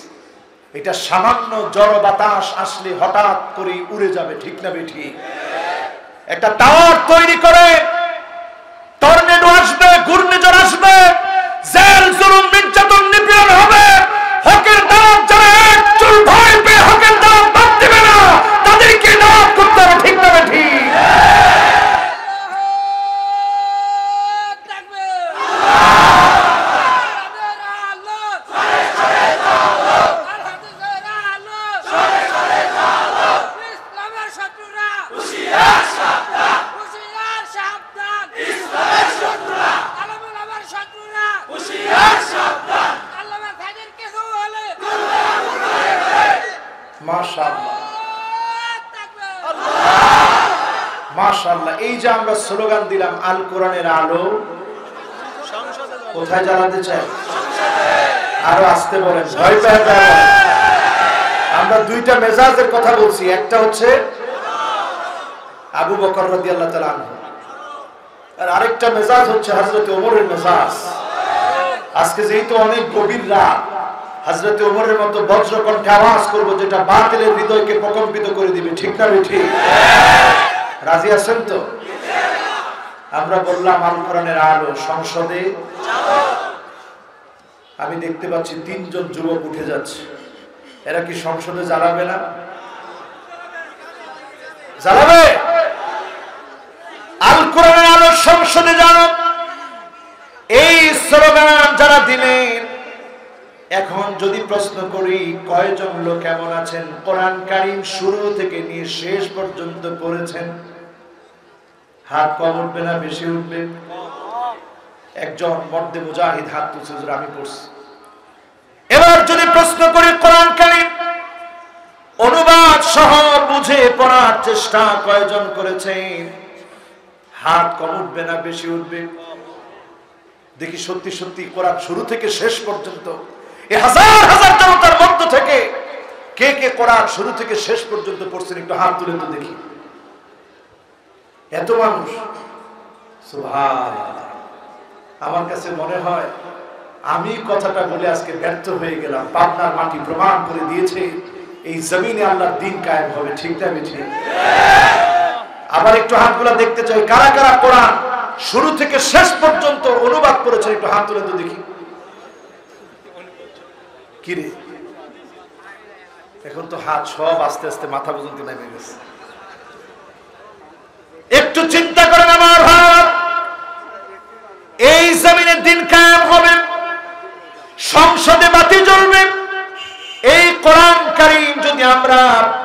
এটা সামান্য জড় বাতাস আসলে হঠাৎ করে উড়ে যাবে, ঠিক না বেঠিক? একটা টাওয়ার তৈরি করে, টর্নেডো আসবে, ঘূর্ণিঝড় আসবে, জেল জুলুম নির্যাতন নিপীড়ন হবে, হকের দাওয়াত যারা এক চুল ভয় পেয়ে হকের দাওয়াত বাদ দেবে না, তাদেরকে দাওয়াত করতে হবে। ঠিক না ঠিক? মাশাআল্লাহ। এই যে আমরা স্লোগান দিলাম আল কোরআনের আলো কোথায় জ্বালাতে চাই? আরো আসতে বলেন, ভয় পায়। আমরা দুইটা মেজাজের কথা বলছি, একটা হচ্ছে আবু বকর রাদিয়াল্লাহু তাআলা আনহু, আর আরেকটা মেজাজ হচ্ছে হযরত ওমরের মেজাজ। আজকে যেহেতু অনেক গভীর রাত, হযরত ওমরের মতো বজ্রকণ্ঠে আওয়াজ করব যেটা বাতিলের হৃদয়কে প্রকম্পিত করে দিবে। ঠিক না ঠিক? রাজি আছেন তো? আমরা বললাম আল কোরআনের আলো সংসদে আমি দেখতে পাচ্ছি 3 জন যুবক উঠে যাচ্ছে। এরা কি সংসদে জ্বালাবে না? জ্বালাবে। আল কোরআনের আলো সংসদে জ্বালাও, এই স্লোগান যারা দিলেন। এখন যদি প্রশ্ন করি কয়জন লোক এমন আছেন কোরআন কারীম শুরু থেকে নিয়ে শেষ পর্যন্ত পড়েছেন? হাত কম উঠবে না বেশি উঠবে? একজন মর্দে মুজাহিদ হাত তুলছে, আমি পড়ছি। এবার যদি প্রশ্ন করি কোরআন কারীম অনুবাদ সহ বুঝে পড়ার চেষ্টা কয়জন করেছেন? হাত কম উঠবে না বেশি উঠবে? দেখি সত্যি সত্যি কোরআন শুরু থেকে শেষ পর্যন্ত এই হাজার হাজার জনতার মধ্য থেকে কে কে কোরআন শুরু থেকে শেষ পর্যন্ত পড়ছেন? একটু হাত তুলে তো দেখি। এত মানুষ, সুবহানাল্লাহ। আমার কাছে মনে হয় আমি কথাটা বলে আজকে ব্যর্থ হয়ে গেলাম। পাবনার মাটি প্রমাণ করে দিয়েছে এই জমিনে আল্লাহর দ্বীন কায়েম হবে। ঠিক না ঠিক? আবার একটু হাতগুলা দেখতে চাই, কারা কারা কোরআন শুরু থেকে শেষ পর্যন্ত অনুবাদ করেছে? একটু হাত তুলে তো দেখি। কি রে, এখন তো হাত সব আস্তে আস্তে মাথা পর্যন্ত নেমে গেছে। একটু চিন্তা করেন আমার ভাই, এই জমিনে দ্বীন কায়েম হবে, সংসদে বাতি জ্বলবে। এই কোরআন কারীম যদি আমরা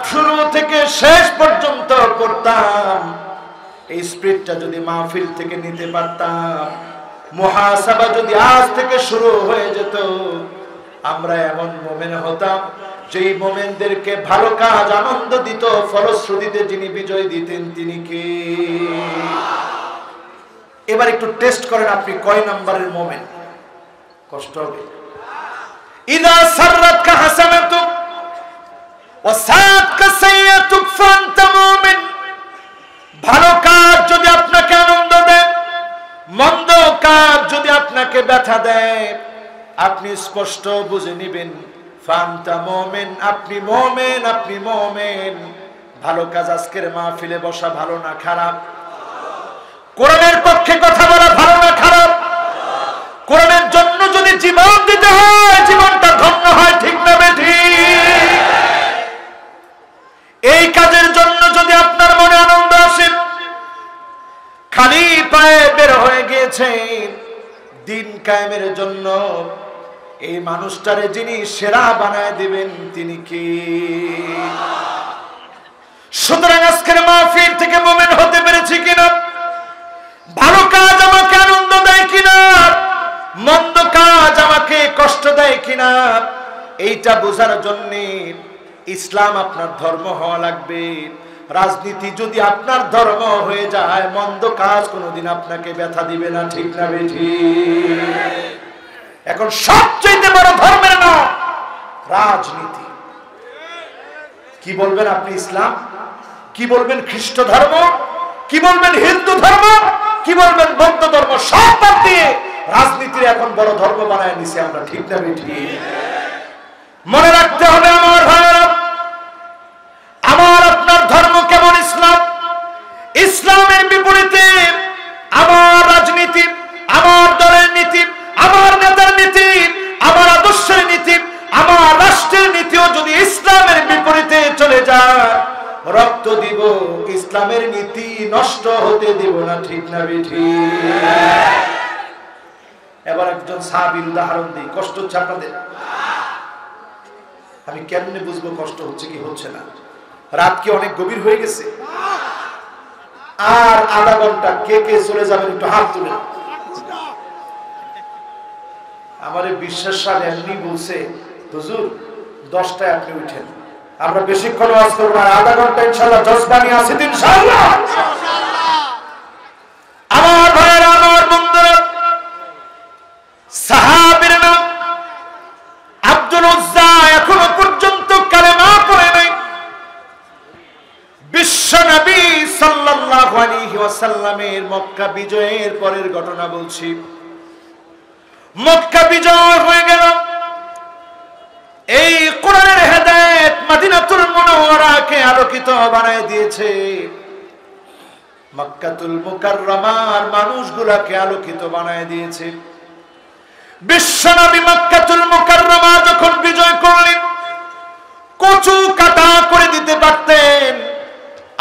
শুরু থেকে শেষ পর্যন্ত পড়তাম, এই স্পিরিটটা যদি মাহফিল থেকে নিতে পারতাম, মুহাসাবা যদি আজ থেকে শুরু হয়ে যেত, আমরা এমন মোমেন হতাম যেই মোমেনদেরকে ভালো কাজ আনন্দ দিত, ফলশ্রুতিতে যিনি বিজয় দিতেন তিনি কে? এবার একটু টেস্ট করেন আপনি কয় নাম্বারের মোমেন। কষ্ট হবে। ইদা সাররাতকা হাসানাতুক ওয়া সাআতকা সাইয়্যাতুক ফাআনতা মুমিন। ভালো কাজ যদি আপনাকে আনন্দ দেয়, মন্দ কাজ যদি আপনাকে ব্যথা দেয়, আপনি স্পষ্ট বুঝে নেবেন ফাআনতা মুমিন, আপনি মুমিন, আপনি মুমিন। ভালো কাজ আজকের মাহফিলে বসা ভালো না খারাপ? কোরআনের পক্ষে কথা বলা ভালো না খারাপ? কোরআনের জন্য যদি জীবন দিতে হয়, জীবনটা ধন্য হয়। ঠিক না বেঠিক? এই কাজের জন্য যদি আপনার মনে আনন্দ আসে, খালি পায়ে বের হয়ে গিয়েছেন দ্বীন কায়েমের জন্য, এই মানুষটারে যিনি সেরা বানায় দিবেন তিনি কি? সুতরাং আজকের মাহফিল থেকে মুমিন হতে পেরেছি কিনা, ভালো কাজ আমাকে আনন্দ দেয় কিনা, মন্দ কাজ আমাকে কষ্ট দেয় কিনা, এইটা বোঝার জন্য ইসলাম আপনার ধর্ম হওয়া লাগবে। রাজনীতি যদি আপনার ধর্ম হয়ে যায়, মন্দ কাজ কোনোদিন আপনাকে ব্যথা দিবে না। ঠিক না বেঠিক? এখন সবচেয়ে বড় ধর্মের নাম রাজনীতি। কি বলবেন আপনি ইসলাম, কি বলবেন খ্রিস্ট ধর্ম, কি বলবেন হিন্দু ধর্ম, কি বলবেন বৌদ্ধ ধর্ম, সব বাদ দিয়ে রাজনীতির এখন বড় ধর্ম বানায় নিছি আমরা। ঠিক না বেঠিক? মনে রাখতে হবে আমার ভাইরা, আমার আপনার ধর্ম কেমন? ইসলাম। ইসলাম যায় রক্ত দিব, ইসলামের নীতি নষ্ট হতে দিব না, ঠিক না ঠিক? এবার একজন সাহাবীর উদাহরণ দিই। কষ্ট হচ্ছে আপনাদের? আমি কেমনে বুঝবো কষ্ট হচ্ছে কি হচ্ছে না? রাত কি অনেক গভীর হয়ে গেছে? আর আধা ঘন্টা কে কে চলে যাবেন একটু হাত তুলে। আমারে বিশ্বাস সাহেব এমনি বলছে, হুজুর 10টায় আপনি উঠেন, আমরা বেশিক্ষণ ওয়াজ করব না, আধা ঘন্টা ইনশাআল্লাহ জজবানি আছে ইনশাআল্লাহ। আমার ভাইরা, আমার বন্ধুরা, সাহাবীর নাম আব্দুল উজ্জা এখনো পর্যন্ত কালেমা পড়ে নাই। বিশ্ব নবী সাল্লাল্লাহু আলাইহি ওয়াসাল্লামের মক্কা বিজয়ের পরের ঘটনা বলছি। মক্কা বিজয় হয়ে গেল, এই কোরআনের হেদায়েত মদিনাতুল মুনাওয়ারাকে আলোকিত বানায় দিয়েছে, মক্কাতুল মুকাররমার মানুষগুলোকে আলোকিত বানায় দিয়েছে। বিশ্বনবী মক্কাতুল মুকাররমা যখন বিজয় করলেন, কচু কাটা করে দিতে পারতেন,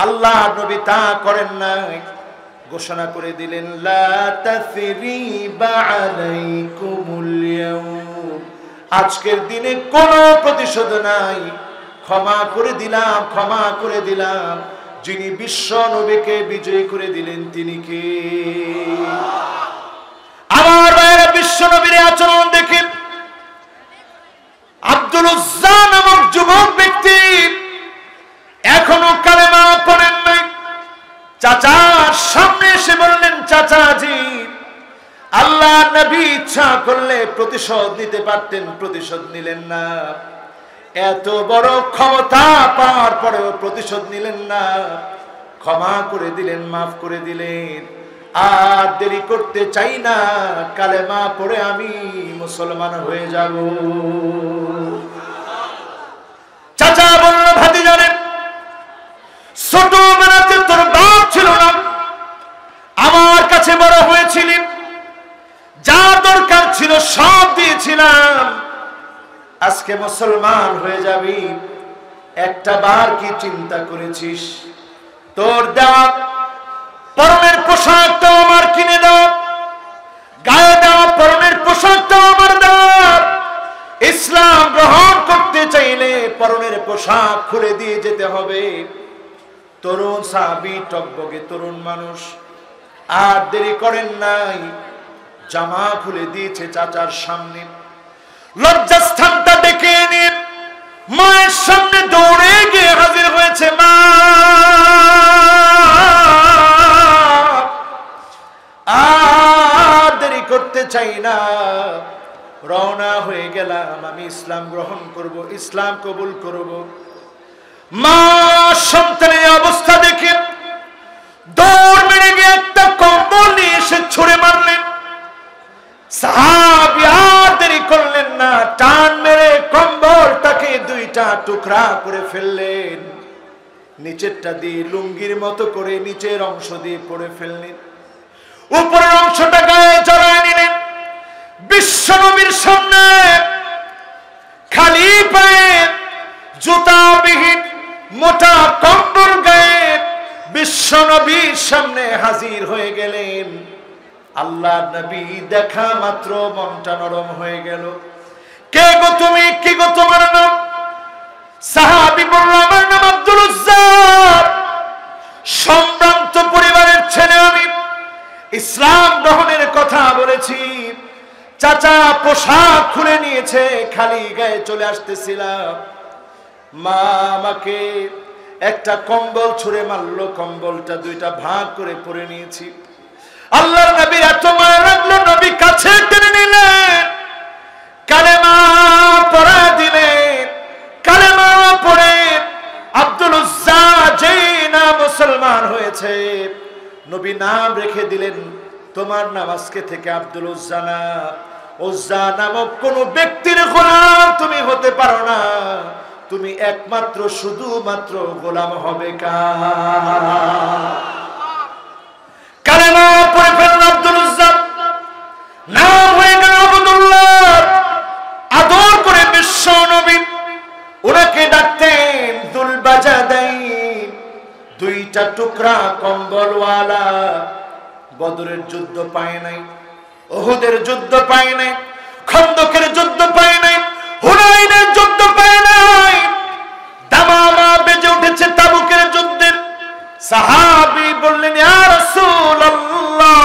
আল্লাহ নবী তা করেন নাই। ঘোষণা করে দিলেন, লা তাসরিবা আলাইকুমুল ইয়াউম, আজকের দিনে কোনো প্রতিশোধ নাই, ক্ষমা করে দিলাম, ক্ষমা করে দিলাম। যিনি বিশ্ব নবীকে বিজয়ী করে দিলেন তিনি কে? আমার ভাইয়েরা, বিশ্ব নবীর আচরণ দেখে আব্দুল উজ্জা নামক যুবক ব্যক্তি এখনো কালেমা পড়েন নাই। চাচার সামনে এসে বললেন, চাচাজি, আল্লাহ নবী ইচ্ছা করলে প্রতিশোধ নিতে পারতেন, প্রতিশোধ নিলেন না। এত বড় ক্ষমতা পাওয়ার পরেও প্রতিশোধ নিলেন না, ক্ষমা করে দিলেন, মাফ করে দিলেন। আর দেরি করতে চাই না, কালেমা পড়ে আমি মুসলমান হয়ে যাব। চাচা বলল, ভাতিজারে, ছোটবেলাতে তোর বাপ ছিল না, আমার কাছে বড় হয়েছিলি, যা দরকার ছিল সব দিয়েছিলাম, আজকে মুসলমান হয়ে যাবি, একটা বার কি চিন্তা করেছিস? তোর দেওয়া পরনের পোশাকটা আমার কিনে দাও, গায়ে দেওয়া পরনের পোশাকটা আমার দাও। ইসলাম গ্রহণ করতে চাইলে পরনের পোশাক খুলে দিয়ে যেতে হবে। তরুণ সাহাবী, টকবগে তরুণ মানুষ, আর দেরি করেন নাই, জামা খুলে দিয়েছে চাচার সামনে। লজ্জাস্থানটা ডেকে নিয়ে মায়ের সামনে দৌড়ে গিয়ে হাজির হয়েছে। মা, আর দেরি করতে চাই না, রওনা হয়ে গেলাম, আমি ইসলাম গ্রহণ করব, ইসলাম কবুল করব। মা সন্তানের অবস্থা দেখে দৌড় মেরে গিয়ে একটা কম্বল নিয়ে এসে ছুঁড়ে মারলেন। সাহাবী আর দেরি করলেন না, টান মেরে কম্বলটাকে দুইটা টুকরা করে ফেললেন। নিচেরটা দিয়ে লুঙ্গির মতো করে নিচের অংশ দিয়ে পরে ফেললেন, উপরের অংশটা গায়ে জড়ায় নিলেন। বিশ্ব নবীর সামনে খালি পায়ে, জুতাবিহীন মোটা কম্বল গায়ে বিশ্ব নবীর সামনে হাজির হয়ে গেলেন। আল্লাহ নবী দেখা মাত্র মনটা নরম হয়ে গেল। কে গো তুমি? কি গো তোমার নাম? সাহাবী বলল, আমার নাম আব্দুল উজ্জা, সম্ভ্রান্ত পরিবারের ছেলে আমি, ইসলাম গ্রহণের কথা বলেছি, চাচা পোশাক খুলে নিয়েছে, খালি গায়ে চলে আসতেছিলাম, মা আমাকে একটা কম্বল ছুঁড়ে মারলো, কম্বলটা দুইটা ভাগ করে পরে নিয়েছি। আল্লাহর নবীর এত মায়া লাগলো, নবী কাছে টেনে নিলেন, কালেমা পড়া দিলেন। কালেমা পড়ে আব্দুল উজ্জা যেই না মুসলমান হয়েছে, নবী নাম রেখে দিলেন, তোমার নাম আজকে থেকে আব্দুল উজ্জা না, উজ্জা নামক কোন ব্যক্তির গোলাম তুমি হতে পারো না, তুমি একমাত্র শুধুমাত্র গোলাম হবে কার? কালেমা পড়ে ফেললেন আব্দুল উজ্জা, নাম হয়ে গেল আব্দুল্লাহ। আদর করে বিশ্ব নবী ওনাকে ডাকতেন দুল বাজার টুকরা কম্বলওয়ালা বদরের যুদ্ধ পায় নাই, উহুদের যুদ্ধ পায় নাই, খন্দকের যুদ্ধ পায় নাই, হুনাইনের যুদ্ধ পায় নাই, দামামা বেজে উঠেছে তাবুকের যুদ্ধে। সাহাবী বললেন, ইয়া রাসূলুল্লাহ,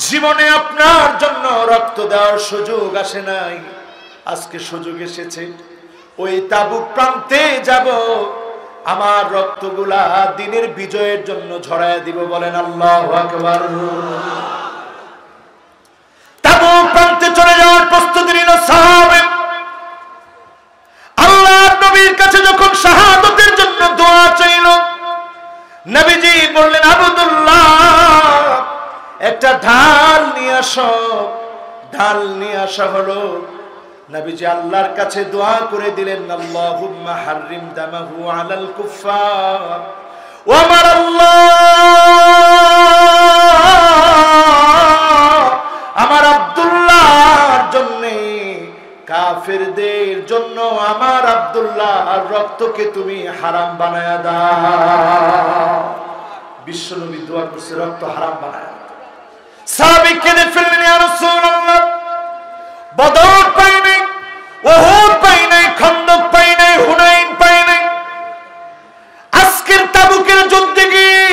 জীবনে আপনার জন্য রক্ত দেওয়ার সুযোগ আসে নাই, আজকে সুযোগ এসেছে। ওই তাবুক প্রান্তে যাব, আমার রক্তগুলা দিনের বিজয়ের জন্য ঝরায় দিব। বলেন আল্লাহু আকবার। তাবুক প্রান্তে চলে যাওয়ার প্রস্তুতি নিল সাহাবা। আল্লাহর নবীর কাছে যখন শাহাদাতের জন্য দোয়া চাইল, নবীজি বললেন, আব্দুল্লাহ একটা ঢাল নিয়ে আসো। ঢাল নিয়ে আসা হলো। নবীজি আল্লাহর কাছে দোয়া করে দিলেন, আল্লাহুম্মা হাররিম দামাহু আলাল কুফফার। ও আমার আল্লাহ, আমার আব্দুল্লাহর জন্য, কাফেরদের জন্য আমার আব্দুল্লাহর রক্তকে তুমি হারাম বানায়া দাও। বিশ্বনবী দোয়া করছে, রক্ত হারাম বানায়া। সাহাবী কেঁদে ফেললেন, ইয়া রাসূলুল্লাহ, বদর পাই নাই, উহুদ পাই নাই, খন্দক পাই নাই, হুনাইন পাই নাই, আজকের তাবুকের যুদ্ধে গিয়ে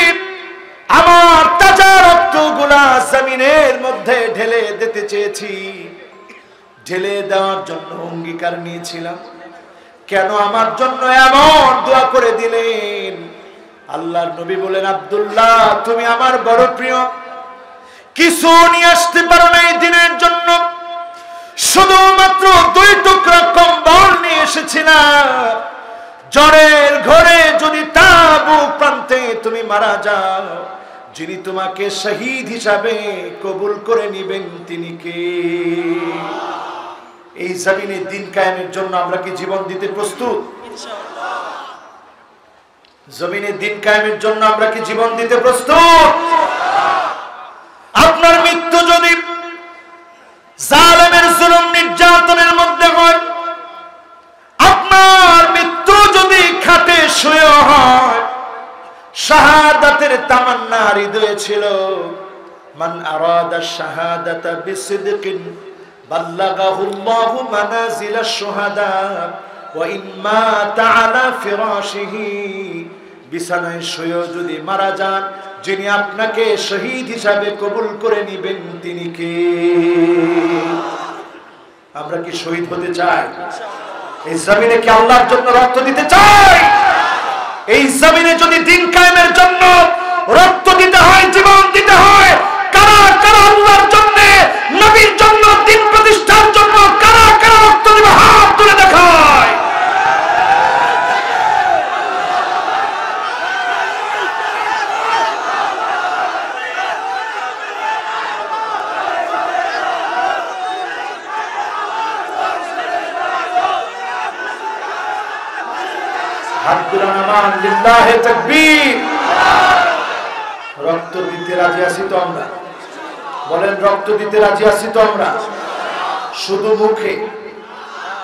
আমার তাজা রক্তগুলা জমিনের মধ্যে ঢেলে দিতে চেয়েছি, ঢেলে দেওয়ার জন্য অঙ্গীকার নিয়েছিলাম, কেন আমার জন্য এমন দোয়া করে দিলেন? আল্লাহর নবী বলেন, আব্দুল্লাহ তুমি আমার বড় প্রিয়, কিছু নিয়ে আসতে পারো না এই দিনের জন্য, শুধুমাত্র 2 টুকরা কম্বল নিয়ে এসেছিলাম। জ্বরের ঘরে যদি তাবুক প্রান্তে তুমি মারা যাও, যিনি তোমাকে শহীদ হিসাবে কবুল করে নিবেন তিনি কে? এই জমিনে দিন কায়েমের জন্য আমরা কি জীবন দিতে প্রস্তুত? ইনশাআল্লাহ। জমিনে দিন কায়েমের জন্য আমরা কি জীবন দিতে প্রস্তুত? আপনার মৃত্যু যদি জালেমের জুলুম নির্যাতনের মধ্যে হয়, আপনার মৃত্যু যদি খাটে শুয়ে হয়, শাহাদাতের তামান্না হৃদয়ে ছিল, মান আরাদা শাহাদাতা বিসিদকিন বাল্লাগাহুল্লাহু মানাজিলাশ শুহাদা ওয়া ইন মাতা আলা ফিরাশিহি, বিছানায় শুয়ে যদি মারা যান, যিনি আপনাকে শহীদ হিসাবে কবুল করে নিবেন তিনি কে? আমরা কি শহীদ হতে চাই? এই জমিনে কি আল্লাহর জন্য রক্ত দিতে চাই? এই জমিনে যদি দিন কায়েমের জন্য রক্ত দিতে হয়, জীবন দিতে হয়, কারা কারা আল্লাহর জন্য, নবীর জন্য, দিন প্রতিষ্ঠার জন্য কারা কারা রক্ত দিবে? হাত তুলে দেখায়। রক্ত দিতে রাজি আছি তো আমরা? বলেন, রক্ত দিতে রাজি আছি তো আমরা? শুধু মুখে,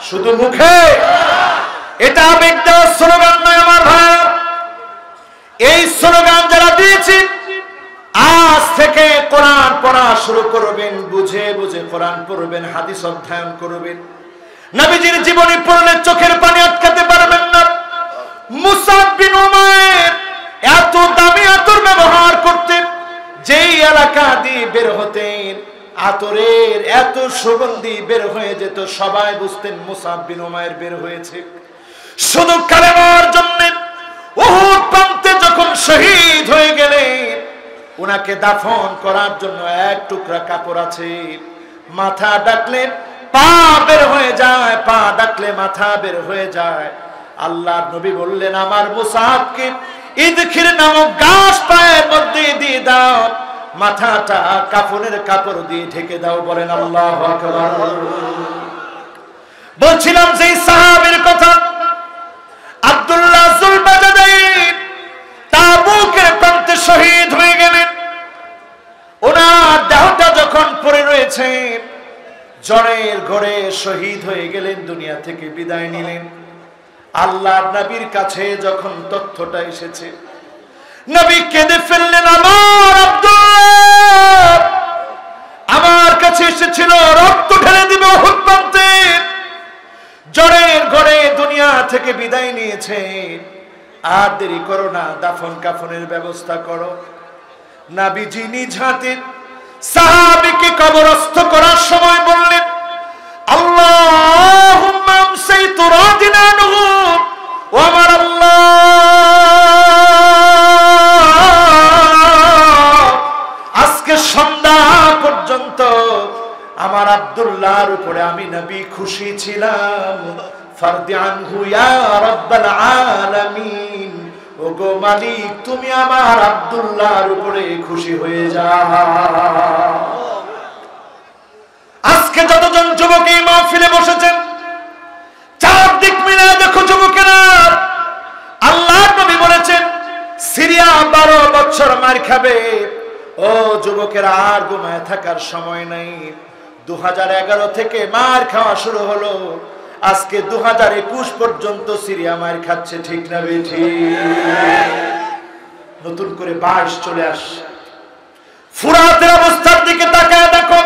শুধু মুখে। এটা আবেগ দেওয়ার স্লোগান নয় আমার ভাই। এই স্লোগান যারা দিয়েছি, আজ থেকে কোরআন পড়া শুরু করবেন, বুঝে বুঝে কোরআন পড়বেন, হাদিস অধ্যয়ন করবেন। নবীজির জীবনী পড়লে চোখের পানি আটকাতে পারবেন না। মুসাব বিন উমাইর এত দামি আতর ব্যবহার করতেন, যেই এলাকা দিয়ে বের হতেন আতরের এত সুগন্ধি বের হয়ে যেত, সবাই বুঝতেন মুসাব বিন উমাইর বের হয়েছে। শুধু কালেমার জন্য উহুদ প্রান্তে যখন শহীদ হয়ে গেলেন, ওনাকে দাফন করার জন্য 1 টুকরা কাপড় আছে, মাথা ডাকলেন পা বের হয়ে যায়, পা ডাকলে মাথা বের হয়ে যায়। আল্লাহর নবী বললেন, আমার মুসাবকে ইদখির নামক গাছ পায়ের মধ্যে দিয়ে দাও, মাথাটা কাফনের কাপড় দিয়ে ঢেকে দাও। বলেন আল্লাহু আকবার। বলছিলাম যে সাহাবীর কথা, আব্দুল্লাহ যুলবাজাদাইন তাবুকের প্রান্তে শহীদ হয়ে গেলেন। ওনার দেহটা যখন পড়ে রয়েছে, জ্বরের ঘরে শহীদ হয়ে গেলেন, দুনিয়া থেকে বিদায় নিলেন। আল্লাহর নবীর কাছে যখন তথ্যটা এসেছে, নবী কেঁদে ফেললেন, আমার আব্দুল্লাহ আমার কাছে এসেছিল রক্ত ঢেলে দিবে উহুদ প্রান্তে, জ্বরের ঘরে দুনিয়া থেকে বিদায় নিয়েছে, আর দেরি করো না, দাফন কাফনের ব্যবস্থা করো। নবীজি নিজ হাতে সাহাবীকে কবরস্থ করার সময় বললেন, আল্লাহুম্মা আমসাইতু রাদিনা আনহু, ও আমার আল্লাহ, আজকে সন্ধ্যা পর্যন্ত আমার আব্দুল্লাহর উপরে আমি নবী খুশি ছিলাম। ফারদি আনহু ইয়া রাব্বাল আলামিন, ওগো মালিক তুমি আমার আব্দুল্লাহর উপরে খুশি হয়ে যাও। আজকে যতজন যুবক এই মাহফিলে বসেছেন, চারদিক মিলে দেখো যুবকেরা, আল্লাহর নবী বলেছেন সিরিয়া 12 বছর মার খাবে। ও যুবকেরা, আর ঘুমায় থাকার সময় নাই। 2011 থেকে মার খাওয়া শুরু হলো, আজকে 2021 পর্যন্ত সিরিয়া মার খাচ্ছে, ঠিক না বেঠি? নতুন করে 22 চলে আসছে। ফুরাতের অবস্থার দিকে তাকায় দেখো,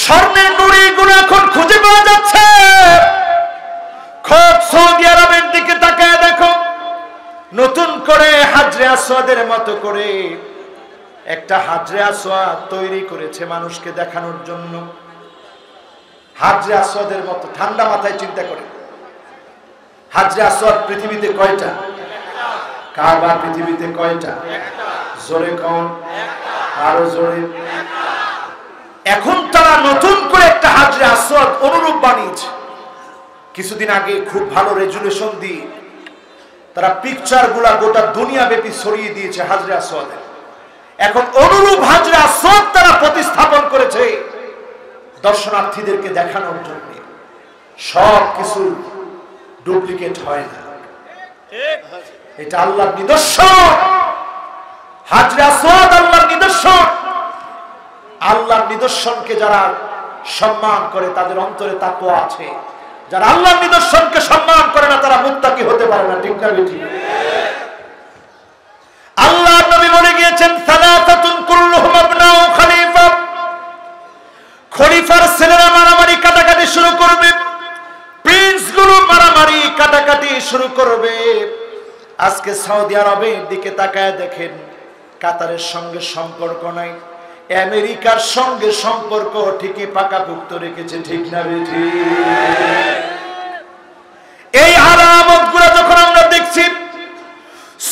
স্বর্ণের নুড়িগুলো এখন খুঁজে পাওয়া যাচ্ছে। খুব সৌদি আরবের দিকে তাকায় দেখো, নতুন করে হাজরে আসওয়াদের মতো করে একটা হাজরে আসওয়াদ তৈরি করেছে মানুষকে দেখানোর জন্য। হাজরে আসওয়াদের মতো, ঠান্ডা মাথায় চিন্তা করে, হাজরে আসওয়াদ পৃথিবীতে কয়টা? কাবা পৃথিবীতে কয়টা? জোরে কোন? আরো জোরে। এখন তারা নতুন করে একটা হাজরে আসওয়াদ অনুরূপ বানিয়েছে। কিছুদিন আগে খুব ভালো রেজুলেশন দিয়ে তারা পিকচার গুলা গোটা দুনিয়া ব্যাপী ছড়িয়ে দিয়েছে হাজরে আসওয়াদের। এখন অনুরূপ হাজরে আসওয়াদ তারা প্রতিস্থাপন করেছে দর্শনার্থীদেরকে দেখানোর জন্য। সব কিছু ডুপ্লিকেট হয় না, এটা আল্লাহর নিদর্শন। হাজরে আসওয়াদ আল্লাহর নিদর্শন। আল্লাহর নিদর্শনকে যারা সম্মান করে তাদের অন্তরে তাকওয়া আছে। যারা আল্লাহর নিদর্শনকে সম্মান করে না তারা মুত্তাকি হতে পারে না, ঠিক না বেঠি? আল্লাহর নবী বলে গিয়েছেন, সালাতাতুন কুল্লুহুম আবনাউ খলিফা। খলিফার ছেলেরা মারামারি কাটাকাটি শুরু করবে, প্রিন্স গুলো মারামারি কাটাকাটি শুরু করবে। আজকে সৌদি আরবের দিকে তাকায় দেখেন, কাতারের সঙ্গে সম্পর্ক নাই, আমেরিকার সঙ্গে সম্পর্ক ঠিকই পাকাপোক্ত রেখেছে, ঠিক না বেঠি? এই আলামত গুলো যখন আমরা দেখছি,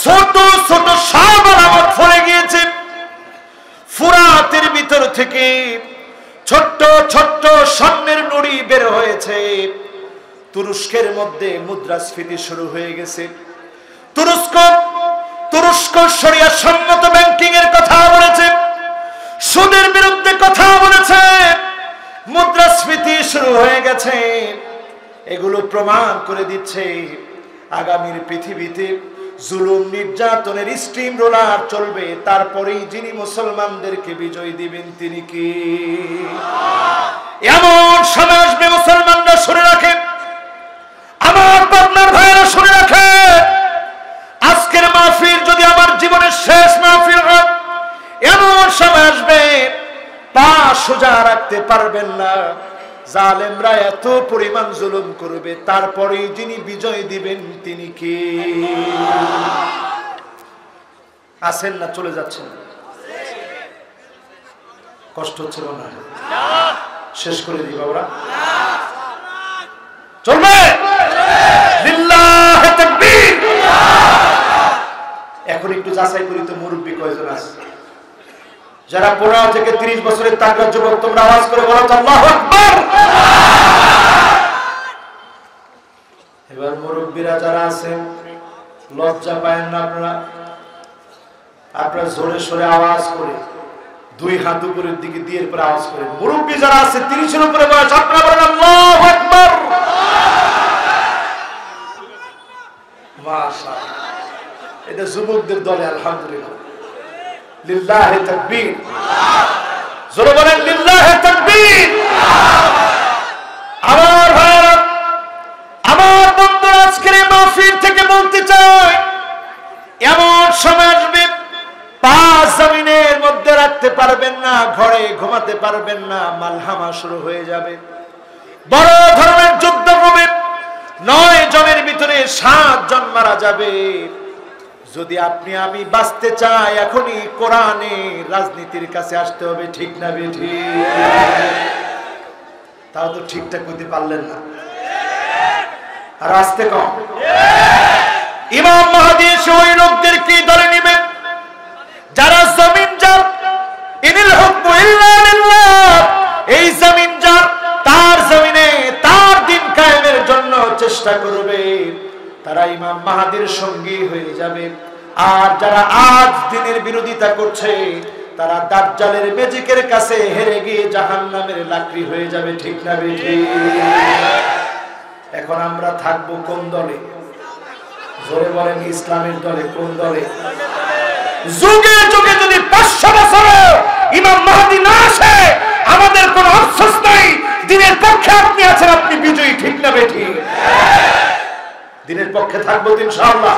ছোট ছোট সব আলামত ফলে গিয়েছে। ফুরাতের ভিতর থেকে ছোট্ট ছোট্ট স্বর্ণের নুড়ি বের হয়েছে। তুরস্কের মধ্যে মুদ্রাস্ফীতি শুরু হয়ে গেছে। তুরস্ক শরিয়া সম্মত ব্যাংকিং এর কথা বলেছে, সুদের বিরুদ্ধে কথা বলেছে, মুদ্রাস্ফীতি শুরু হয়ে গেছে। এগুলো প্রমাণ করে দিচ্ছে আগামীর পৃথিবীতে জুলুম নির্যাতনের স্টিম রোলার চলবে। তারপরেই যিনি মুসলমানদেরকে বিজয় দিবেন তিনি কি? এমন সময় আসবে, মুসলমানরা শুনে রাখে, আমার পাবনার ভাইয়েরা শুনে রাখে, আজকের মাহফিল যদি আমার জীবনের শেষ মাহফিল হয়, এমন সময় আসবে পা সোজা রাখতে পারবেন না। জালেমরা এত পরিমাণ জুলুম করবে, তারপরে যিনি বিজয় দিবেন তিনি কে? আছেন না চলে যাচ্ছেন? কষ্ট হচ্ছে না? শেষ করে দিই বাবরা, চলবে? লিল্লাহি তাকবীর। এখন একটু যাচাই করি তো মুরব্বী কয়জন আছে? যারা 15 থেকে 30 বছরের তাগড়া যুবক, তোমরা আওয়াজ করে বলো আল্লাহু আকবার। এবার মুরব্বীরা যারা আছেন, লজ্জা পায় না আপনারা জোরে সোরে আওয়াজ করে 2 হাত উপরের দিকে দিয়ে এরপর আওয়াজ করে। মুরব্বী যারা আছে 30-এর উপরে বয়স, আপনারা বলেন আল্লাহু আকবার। মাশাআল্লাহ, এটা যুবকদের দলে। আলহামদুলিল্লাহ, লিল্লাহি তাকবীর। জোরে বলেন লিল্লাহি তাকবীর। আমার ভাইরা, আমার বন্ধুরা, আজকের এই মাহফিল থেকে বলতে চাই, এমন সময় ঘুমাতে পারবেন না, মালহামা শুরু হয়ে যাবে, বড় ধরনের যুদ্ধ হবে, 9 জনের ভিতরে 7 জন মারা যাবে। যদি আপনি আমি বাঁচতে চাই, এখনই কোরআনে রাজনীতির কাছে আসতে হবে, ঠিক না বেঠিক? তাও তো ঠিকঠাক করতে পারলেন না, আর আসতে কম। ইমাম মাহদী এসে ওই লোকদের কি ধরে নেবেন যারা জমিন যার, ইনিল হুকমু ইল্লা লিল্লাহ, এই জমিন যার, তার জমিনে তার দিন কায়েমের জন্য চেষ্টা করবে, তারা ইমাম মাহদীর সঙ্গী হয়ে যাবে। আর যারা আজ দিনের বিরোধিতা করছে, তারা দাজ্জালের ম্যাজিকের কাছে হেরে গিয়ে জাহান্নামের লাকড়ি হয়ে যাবে, ঠিক না বেঠিক? এখন আমরা থাকবো কোন দলে? জোরে বলেন, ইসলামের দলে। কোন দলে? যুগে যুগে যদি 500 বছরে ইমাম মাহদী না আসে, আমাদের কোনো আফসোস নাই। দিনের পক্ষে আপনি আছেন, আপনি বিজয়ী, ঠিক না বেঠিক? দিনের পক্ষে থাকবো ইনশাআল্লাহ।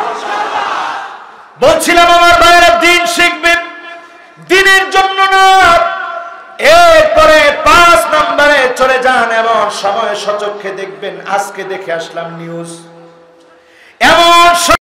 বলছিলাম আমার ভাইয়েরা, দিন শিখবেন, দিনের জন্য না। এরপরে 5 নম্বরে চলে যান, এমন সময় সচক্ষে দেখবেন। আজকে দেখে আসলাম নিউজ, এমন